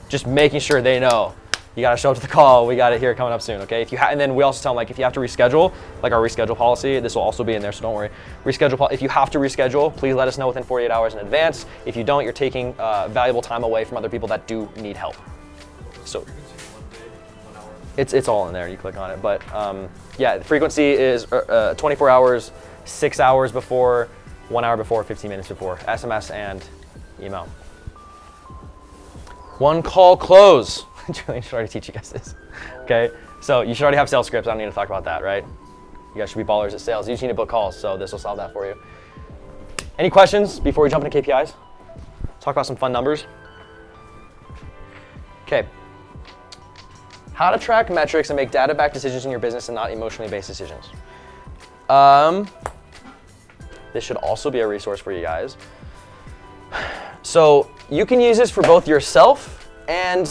Just making sure they know you gotta show up to the call. We got it here coming up soon, okay? And then we also tell them like if you have to reschedule, like our reschedule policy, this will also be in there, so don't worry. If you have to reschedule, please let us know within 48 hours in advance. If you don't, you're taking valuable time away from other people that do need help. So it's all in there. You click on it, but yeah, the frequency is 24 hours. 6 hours before, 1 hour before, 15 minutes before, SMS and email. 1 call close. Julian should already teach you guys this. Okay, so you should already have sales scripts. I don't need to talk about that, right? You guys should be ballers at sales. You just need to book calls, so this will solve that for you. Any questions before we jump into KPIs? Talk about some fun numbers. Okay. How to track metrics and make data-backed decisions in your business and not emotionally based decisions. This should also be a resource for you guys. So you can use this for both yourself and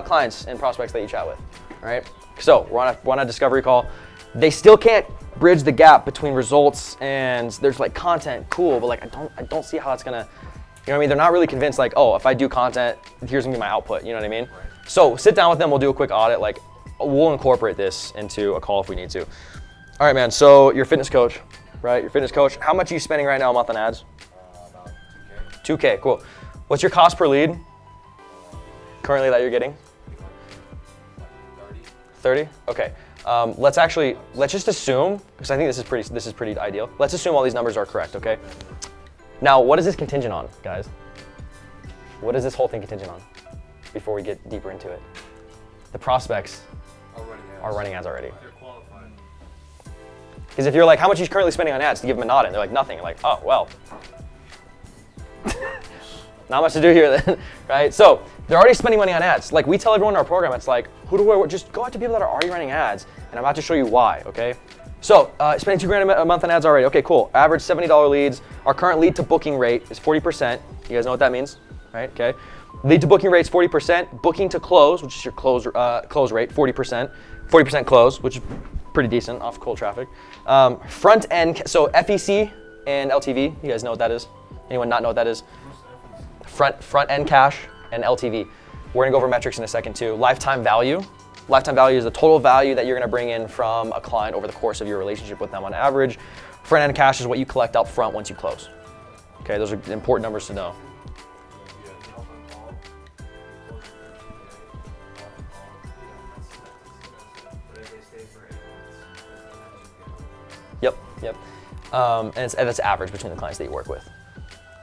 clients and prospects that you chat with, all right? So we're on a discovery call. They still can't bridge the gap between results and there's like content, cool, but like I don't see how it's gonna what I mean? They're not really convinced like, oh, if I do content, here's gonna be my output, you know what I mean? So sit down with them, we'll do a quick audit, like we'll incorporate this into a call if we need to. All right, man, so your fitness coach, right? Your fitness coach, how much are you spending right now a month on ads? About 2K, cool. What's your cost per lead currently that you're getting? 30? Okay. Let's just assume, because I think this is pretty ideal. Let's assume all these numbers are correct, okay? Now, what is this contingent on, guys? What is this whole thing contingent on before we get deeper into it? The prospects are running ads already. They're qualified. Because if you're like, how much are you currently spending on ads to give them a nod in? They're like, nothing. You're like, oh, well. Not much to do here then, right? So they're already spending money on ads. Like we tell everyone in our program, it's like, who do I work? Just go out to people that are already running ads, and I'm about to show you why, okay? So spending $2,000 a month on ads already. Okay, cool. Average $70 leads. Our current lead to booking rate is 40%. You guys know what that means, right? Okay. Lead to booking rate is 40%. Booking to close, which is your close rate, 40%. 40% close, which is pretty decent off cold traffic. Front end, so FEC and LTV. You guys know what that is? Anyone not know what that is? Front end cash and LTV. We're gonna go over metrics in a second too. Lifetime value. Lifetime value is the total value that you're gonna bring in from a client over the course of your relationship with them on average. Front end cash is what you collect up front once you close. Okay, those are important numbers to know. Yep. And that's average between the clients that you work with.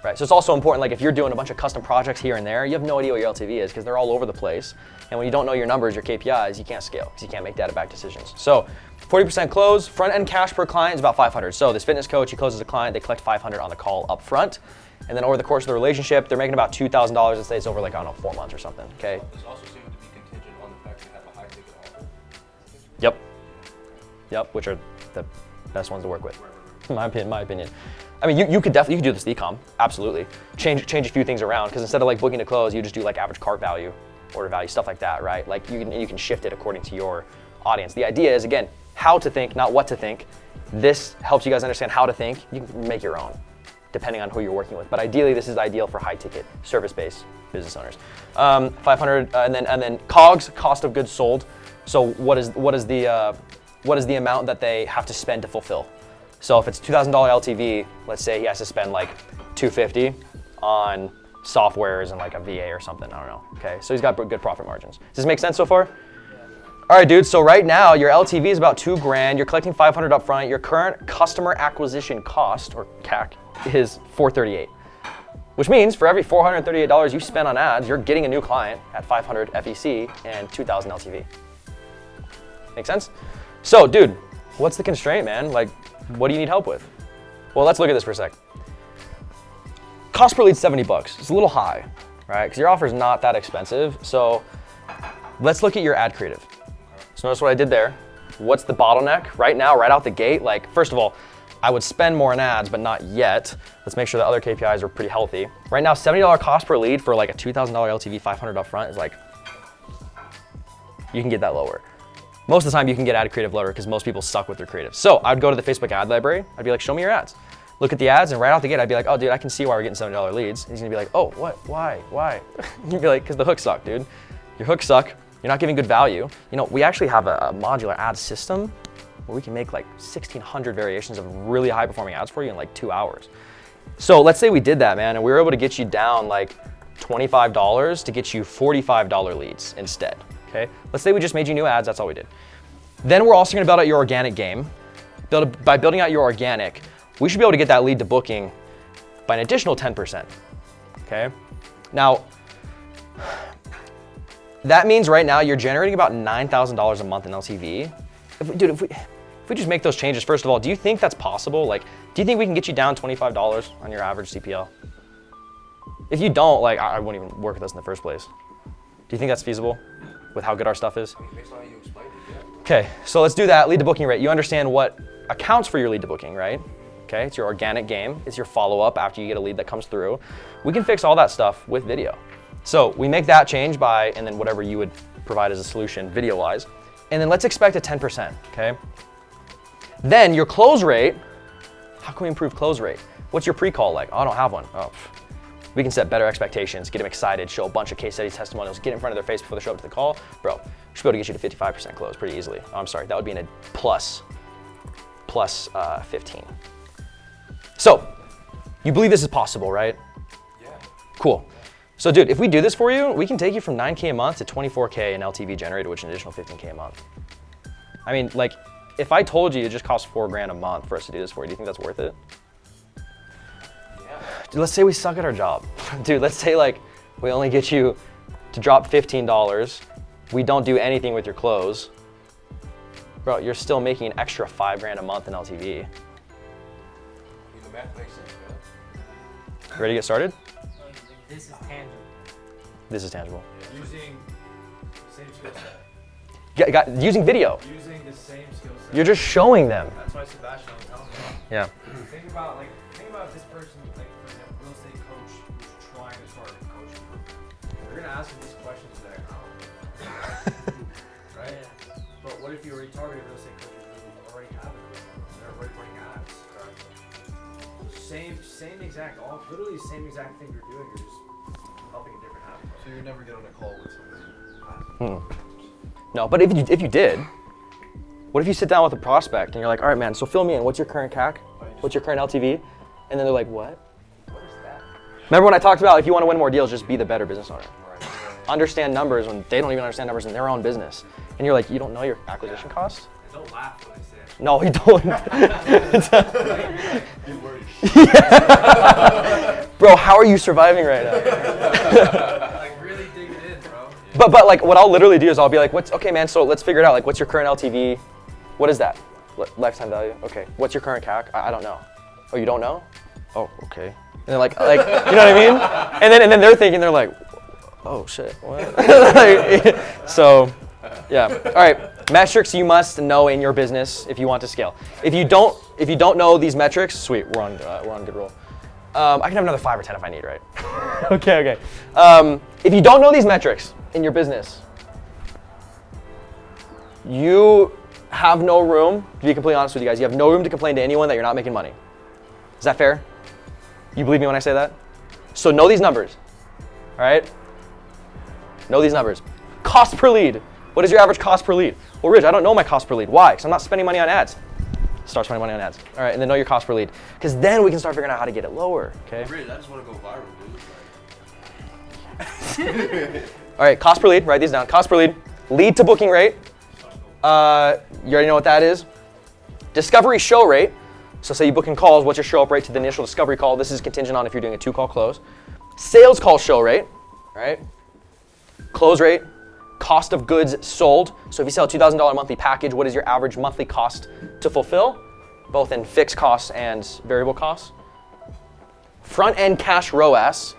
Right, so it's also important, like if you're doing a bunch of custom projects here and there, you have no idea what your LTV is because they're all over the place. And when you don't know your numbers, your KPIs, you can't scale because you can't make data-backed decisions. So 40% close, front-end cash per client is about 500. So this fitness coach, he closes a client, they collect 500 on the call up front. And then over the course of the relationship, they're making about $2,000. Let's say it's over like, I don't know, 4 months or something, okay? This also seems to be contingent on the fact they have a high ticket offer. Yep, which are the best ones to work with, in my opinion. I mean, you could definitely do this with e-com, absolutely. Change a few things around, because instead of like booking to close, you just do like average cart value, order value, stuff like that, right? Like you can shift it according to your audience. The idea is, again, how to think, not what to think. This helps you guys understand how to think. You can make your own, depending on who you're working with. But ideally, this is ideal for high ticket, service-based business owners. 500, and then COGS, cost of goods sold. So what is the amount that they have to spend to fulfill? So if it's $2,000 LTV, let's say he has to spend like $250 on softwares and like a VA or something, I don't know, okay? So he's got good profit margins. Does this make sense so far? All right, dude, so right now your LTV is about $2,000, you're collecting 500 up front, your current customer acquisition cost, or CAC, is $438. Which means for every $438 you spend on ads, you're getting a new client at 500 FEC and 2,000 LTV. Make sense? So, dude, what's the constraint, man? Like, what do you need help with? Well, let's look at this for a sec. Cost per lead, $70. It's a little high, right? Because your offer is not that expensive. So let's look at your ad creative. So notice what I did there. What's the bottleneck right now, right out the gate? Like, first of all, I would spend more on ads, but not yet. Let's make sure the other KPIs are pretty healthy. Right now, $70 cost per lead for like a $2,000 LTV, 500 up front is like, you can get that lower. Most of the time you can get ad creative lower because most people suck with their creative. So I'd go to the Facebook ad library. I'd be like, show me your ads. Look at the ads, and right out the gate, I'd be like, oh, dude, I can see why we're getting $70 leads. And he's gonna be like, oh, what, why? You'd be like, because the hooks suck, dude. Your hooks suck. You're not giving good value. You know, we actually have a modular ad system where we can make like 1,600 variations of really high performing ads for you in like 2 hours. So let's say we did that, man, and we were able to get you down like $25 to get you $45 leads instead. Okay, let's say we just made you new ads, that's all we did. Then we're also gonna build out your organic game. By building out your organic, we should be able to get that lead to booking by an additional 10%, okay? Now, that means right now you're generating about $9,000 a month in LTV. If we just make those changes, first of all, do you think that's possible? Like, do you think we can get you down $25 on your average CPL? If you don't, like, I wouldn't even work with us in the first place. Do you think that's feasible with how good our stuff is? Based on how you explained it, yeah. Okay, so let's do that. Lead to booking rate. You understand what accounts for your lead to booking, right? Okay, it's your organic game. It's your follow-up after you get a lead that comes through. We can fix all that stuff with video. So we make that change by, and then whatever you would provide as a solution video-wise. And then let's expect a 10%, okay? Then your close rate, how can we improve close rate? What's your pre-call like? Oh, I don't have one. Oh, We can set better expectations, get them excited, show a bunch of case studies, testimonials, get in front of their face before they show up to the call. Bro, we should be able to get you to 55% close pretty easily. Oh, I'm sorry, that would be in a plus 15. So, you believe this is possible, right? Yeah. Cool. So dude, if we do this for you, we can take you from 9K a month to 24K in LTV generated, which is an additional 15K a month. I mean, like, if I told you it just costs $4,000 a month for us to do this for you, do you think that's worth it? Yeah. Dude, let's say we suck at our job. Dude, let's say like we only get you to drop $15. We don't do anything with your clothes. Bro, you're still making an extra $5,000 a month in LTV. I mean, the math makes sense, man. Ready to get started? This is tangible. This is tangible. Using the same skill set. Using video. Using the same skill set. You're just showing them. That's why Sebastian was telling me. Yeah. Think about this person, like for example, real estate coach who's trying to start a coaching program. They're gonna ask him these questions that right? But what if you already targeted real estate coaches who already have a coaching program? They're already running ads. Same exact, literally the same exact thing you're doing. You're just helping a different avatar. So you never get on a call with somebody. No, but if you did, what if you sit down with a prospect and you're like, all right, man, so fill me in. What's your current CAC? What's your current LTV? And then they're like, what? What is that? Remember when I talked about if you want to win more deals, just be the better business owner. Understand numbers when they don't even understand numbers in their own business. And you're like, you don't know your acquisition cost? And don't laugh when I say it. No, you don't. Get worried. Bro, how are you surviving right now? Like really dig it in, bro. But like what I'll literally do is I'll be like, okay, man, so let's figure it out. Like, what's your current LTV? What is that? Lifetime value? Okay. What's your current CAC? I don't know. Oh, you don't know? Oh, okay. And they're like, you know what I mean? And then they're thinking, they're like, oh shit, what? So, yeah. All right, metrics you must know in your business if you want to scale. If you don't know these metrics, sweet, we're on good roll. I can have another 5 or 10 if I need, right? Okay. If you don't know these metrics in your business, you have no room, to be completely honest with you guys, you have no room to complain to anyone that you're not making money. Is that fair? You believe me when I say that? So know these numbers, all right? Know these numbers. Cost per lead. What is your average cost per lead? Well, Rich, I don't know my cost per lead. Why? Because I'm not spending money on ads. Start spending money on ads. All right, and then know your cost per lead. Because then we can start figuring out how to get it lower, okay? Rich, I just want to go viral, dude. All right, cost per lead, write these down. Cost per lead, lead to booking rate. You already know what that is. Discovery show rate. So say you book in calls, what's your show up rate to the initial discovery call? This is contingent on if you're doing a 2-call close. Sales call show rate, right? Close rate, cost of goods sold. So if you sell a $2,000 monthly package, what is your average monthly cost to fulfill? Both in fixed costs and variable costs. Front end cash ROAS.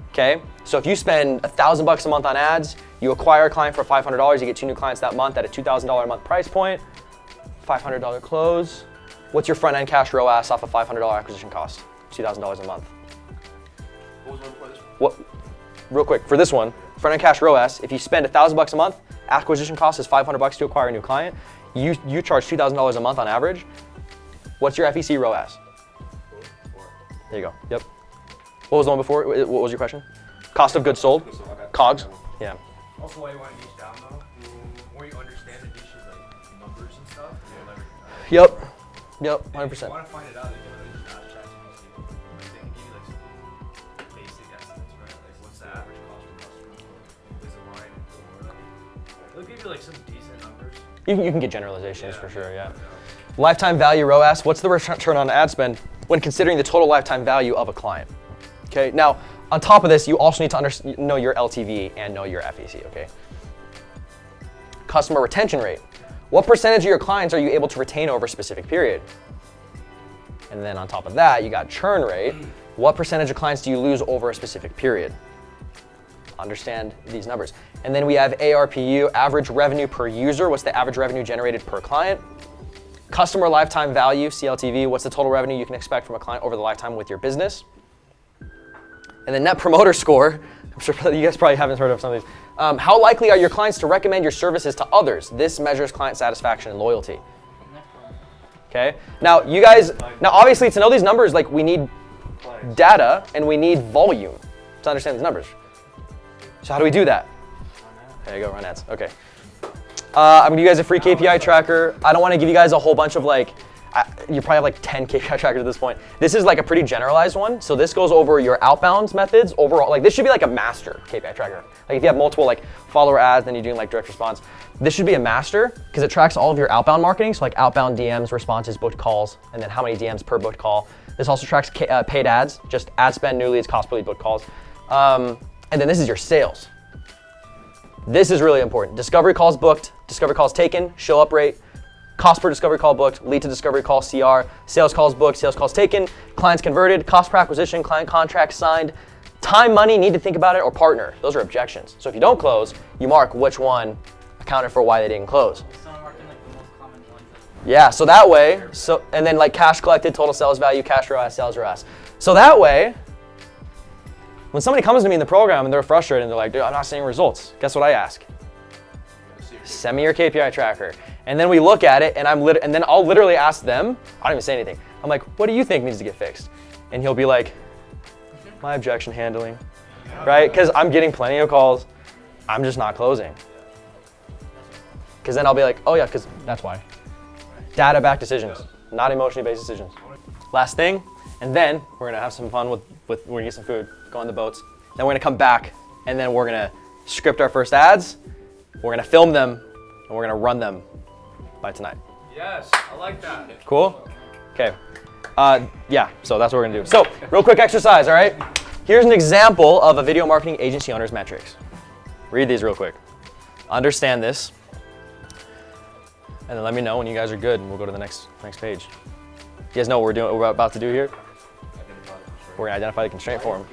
Okay, so if you spend $1,000 a month on ads, you acquire a client for $500, you get 2 new clients that month at a $2,000 a month price point, $500 close. What's your front end cash ROAS off a $500 acquisition cost? $2,000 a month. What was one for this? What? Real quick, for this one, front end cash ROAS, if you spend $1,000 a month, acquisition cost is $500 to acquire a new client. You charge $2,000 a month on average. What's your FEC ROAS? 4. There you go. Yep. What was the one before? What was your question? Cost of goods sold? COGS? Yeah. Also, why you want to niche down though, the more you understand the niches, like numbers and stuff, you'll leverage that. Yep, If 100%. you want to find it out, you can literally just ask ChatGPT. Like, they can give you like some basic estimates, right? Like what's the average cost per customer? Is it line in Florida? They'll give you like some decent numbers. You can get generalizations for sure, yeah. Lifetime value ROAS, what's the return on ad spend when considering the total lifetime value of a client? Okay, now on top of this, you also need to know your LTV and know your FEC, okay? Customer retention rate. What percentage of your clients are you able to retain over a specific period? And then on top of that, you got churn rate. What percentage of clients do you lose over a specific period? Understand these numbers. And then we have ARPU, average revenue per user. What's the average revenue generated per client? Customer lifetime value, CLTV. What's the total revenue you can expect from a client over the lifetime with your business? And then net promoter score. I'm sure you guys probably haven't heard of some of these. How likely are your clients to recommend your services to others? This measures client satisfaction and loyalty. Okay. Now, you guys. Now, obviously, to know these numbers, like we need data and we need volume to understand these numbers. So how do we do that? There you go, run ads. Okay. I'm gonna give you guys a free KPI tracker. I don't want to give you guys a whole bunch of like, you probably have like 10 KPI trackers at this point. This is like a pretty generalized one. So this goes over your outbound methods overall. Like this should be like a master KPI tracker. Like if you have multiple like follower ads, then you're doing like direct response. This should be a master because it tracks all of your outbound marketing. So like outbound DMs, responses, booked calls, and then how many DMs per booked call. This also tracks paid ads, just ad spend, new leads, cost per lead, booked calls. And then this is your sales. This is really important. Discovery calls booked, discovery calls taken, show up rate, cost per discovery call booked, lead to discovery call CR, sales calls booked, sales calls taken, clients converted, cost per acquisition, client contract signed, time, money, need to think about it, or partner. Those are objections. So if you don't close, you mark which one accounted for why they didn't close. Yeah, so that way, and then like cash collected, total sales value, cash ROAS, sales ROAS. So that way, when somebody comes to me in the program and they're frustrated and they're like, dude, I'm not seeing results, guess what I ask? Send me your KPI tracker. And then we look at it and and then I'll literally ask them, I don't even say anything. I'm like, what do you think needs to get fixed? And he'll be like, my objection handling, right? Because I'm getting plenty of calls, I'm just not closing. Because then I'll be like, oh yeah, because that's why. Data-backed decisions, not emotionally based decisions. Last thing, and then we're gonna have some fun we're gonna get some food, go on the boats. Then we're gonna come back and then we're gonna script our first ads, we're gonna film them, and we're gonna run them by tonight. Yes, I like that. Cool? Okay. Yeah, so that's what we're gonna do. So, real quick exercise, all right? Here's an example of a video marketing agency owner's metrics. Read these real quick. Understand this. And then let me know when you guys are good and we'll go to the next page. You guys know what we're about to do here? We're gonna identify the constraint for them.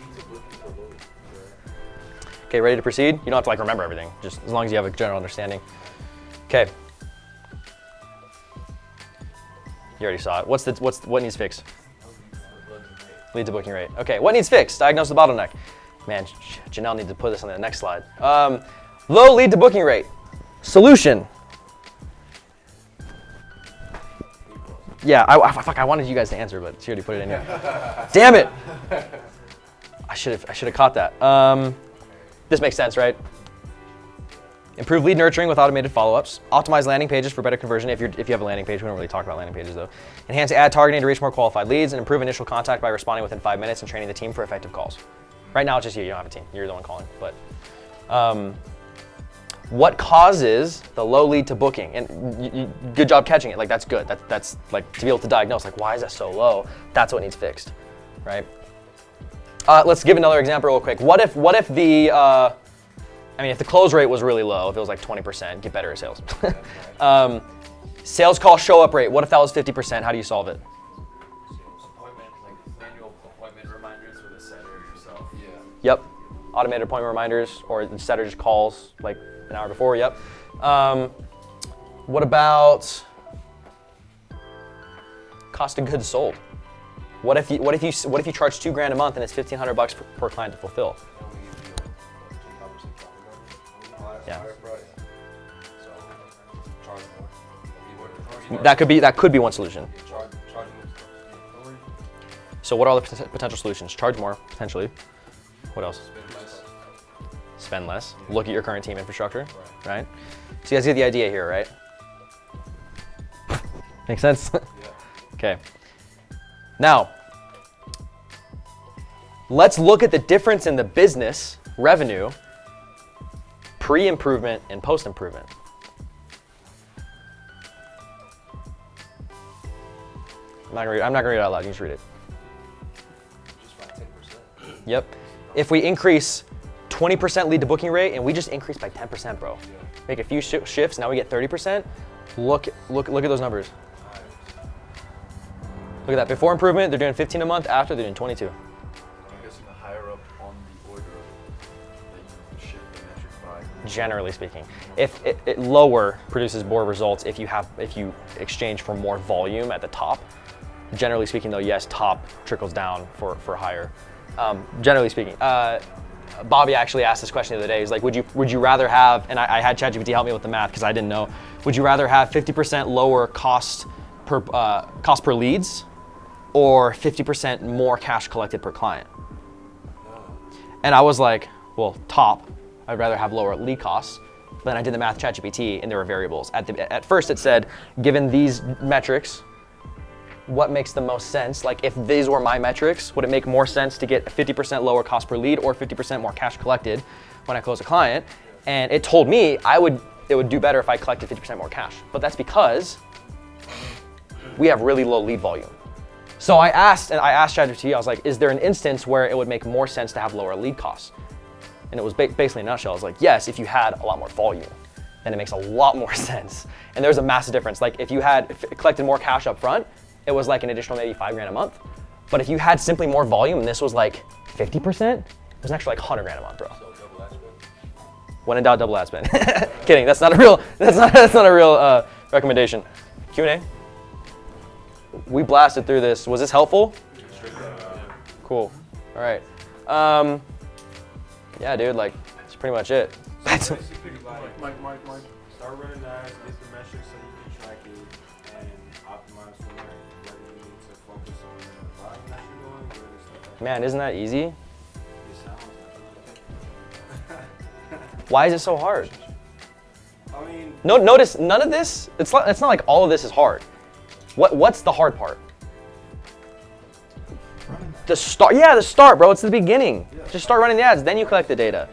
Okay, ready to proceed? You don't have to like remember everything, just as long as you have a general understanding. Okay. You already saw it. What needs fixed? Lead to booking rate. Okay, what needs fixed? Diagnose the bottleneck. Man, Janelle needs to put this on the next slide. Low lead to booking rate. Solution. Yeah, I wanted you guys to answer, but she already put it in here. Damn it! I should have caught that. This makes sense, right? Improve lead nurturing with automated follow-ups. Optimize landing pages for better conversion if you have a landing page. We don't really talk about landing pages though. Enhance ad targeting to reach more qualified leads and improve initial contact by responding within 5 minutes and training the team for effective calls. Right now it's just you don't have a team. You're the one calling. But what causes the low lead to booking? And good job catching it. Like that's good. That's like to be able to diagnose. Like why is that so low? That's what needs fixed, right? Let's give another example real quick. What if the if the close rate was really low, if it was like 20%, get better at sales. Sales call show up rate. What if that was 50%? How do you solve it? Appointment, like manual appointment reminders with a setter yourself. Yeah. Yep. Automated appointment reminders, or the setter just calls like an hour before. Yep. What about cost of goods sold? What if you charge $2,000 a month and it's $1,500 per client to fulfill? Yeah. That could be one solution. So what are the potential solutions? Charge more, potentially. What else? Spend less. Look at your current team infrastructure, right? So you guys get the idea here, right? Make sense? Okay. Now, let's look at the difference in the business revenue pre-improvement and post-improvement. I'm not gonna read it out loud, you just read it. Just by 10%. Yep. If we increase 20% lead to booking rate and we just increase by 10%, bro. Make a few shifts, now we get 30%. Look at those numbers. Look at that, before improvement, they're doing 15 a month, after they're doing 22. I'm guessing the higher up on the order that you shift the metric by. Generally speaking. If it lower produces more results if you exchange for more volume at the top. Generally speaking though, yes, top trickles down for higher. Generally speaking. Bobby actually asked this question the other day. He's like, would you rather have, and I had ChatGPT help me with the math because I didn't know, would you rather have 50% lower cost per leads or 50% more cash collected per client? And I was like, well, top. I'd rather have lower lead costs. But then I did the math ChatGPT, and there were variables. At first it said, given these metrics, what makes the most sense? Like if these were my metrics, would it make more sense to get a 50% lower cost per lead or 50% more cash collected when I close a client? And it told me it would do better if I collected 50% more cash. But that's because we have really low lead volume. So I asked ChatGPT, I was like, is there an instance where it would make more sense to have lower lead costs? And it was basically in a nutshell, I was like, yes, if you had a lot more volume, then it makes a lot more sense. And there's a massive difference. Like if you had collected more cash up front, it was like an additional maybe $5,000 a month. But if you had simply more volume and this was like 50%, it was actually like $100,000 a month, bro. So double ad spend? When in doubt, double ad spend. Kidding, that's not a real recommendation. Q&A? We blasted through this. Was this helpful? Cool. All right. Yeah, dude, like, that's pretty much it. That's Basically, like, Mike, start running ads, get the metrics so you can track it and optimize from there. Whether you need to focus on the volume that you're doing, whether it's stuff like Man, isn't that easy? it sounds like Why is it so hard? I mean, No, notice none of this. It's not like all of this is hard. What's the hard part? The start. Yeah, the start, bro. It's the beginning. Just start running the ads. Then you collect the data.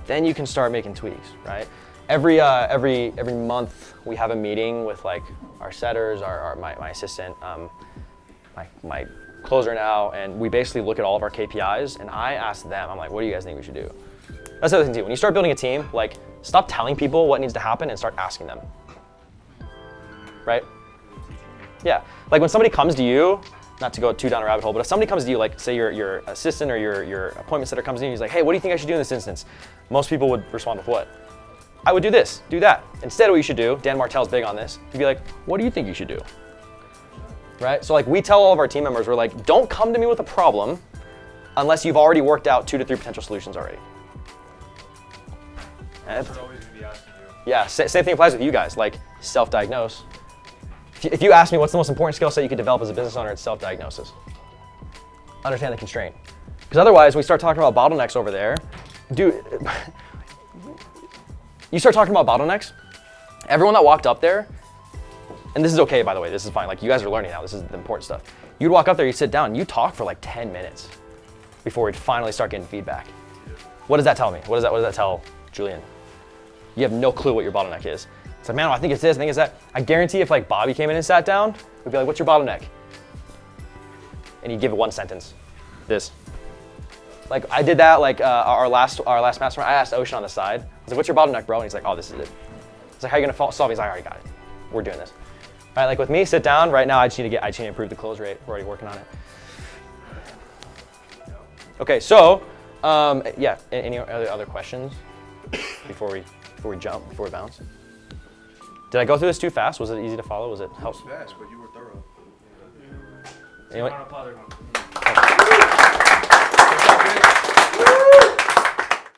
Then you can start making tweaks, right? Every month we have a meeting with like our setters, my assistant, my closer now, and we basically look at all of our KPIs. And I ask them, I'm like, what do you guys think we should do? That's the other thing too. When you start building a team, like stop telling people what needs to happen and start asking them. Right? Yeah. Like when somebody comes to you, not to go too down a rabbit hole, but if somebody comes to you, like say your assistant or your appointment setter comes to you, he's like, hey, what do you think I should do in this instance? Most people would respond with what? I would do this, do that. Instead, what you should do, Dan Martell's big on this, you'd be like, what do you think you should do? Right? So like we tell all of our team members, we're like, don't come to me with a problem unless you've already worked out 2 to 3 potential solutions already. And Should always be asking you. yeah, same thing applies with you guys, like self-diagnose. If you ask me what's the most important skill set you could develop as a business owner, it's self-diagnosis. Understand the constraint. Because otherwise, we start talking about bottlenecks over there. Dude, you start talking about bottlenecks, everyone that walked up there, and this is okay, by the way, this is fine. Like, you guys are learning now, this is the important stuff. You'd walk up there, you'd sit down, you talk for like 10 minutes before we'd finally start getting feedback. What does that tell me? What does that tell Julian? You have no clue what your bottleneck is. It's like, man, I think it's this, I think it's that. I guarantee if like Bobby came in and sat down, we'd be like, what's your bottleneck? And he'd give it one sentence, this. Like I did that like our last mastermind, I asked Ocean on the side, I was like, what's your bottleneck, bro? And he's like, oh, this is it. I was like, how are you gonna solve it? He's like, I already got it. We're doing this. All right, like with me, sit down, right now I just need to improve the close rate. We're already working on it. Okay, so, yeah, any other questions before we bounce? Did I go through this too fast? Was it easy to follow? Was it helpful? Fast, but you were thorough. Anyway. On a other one.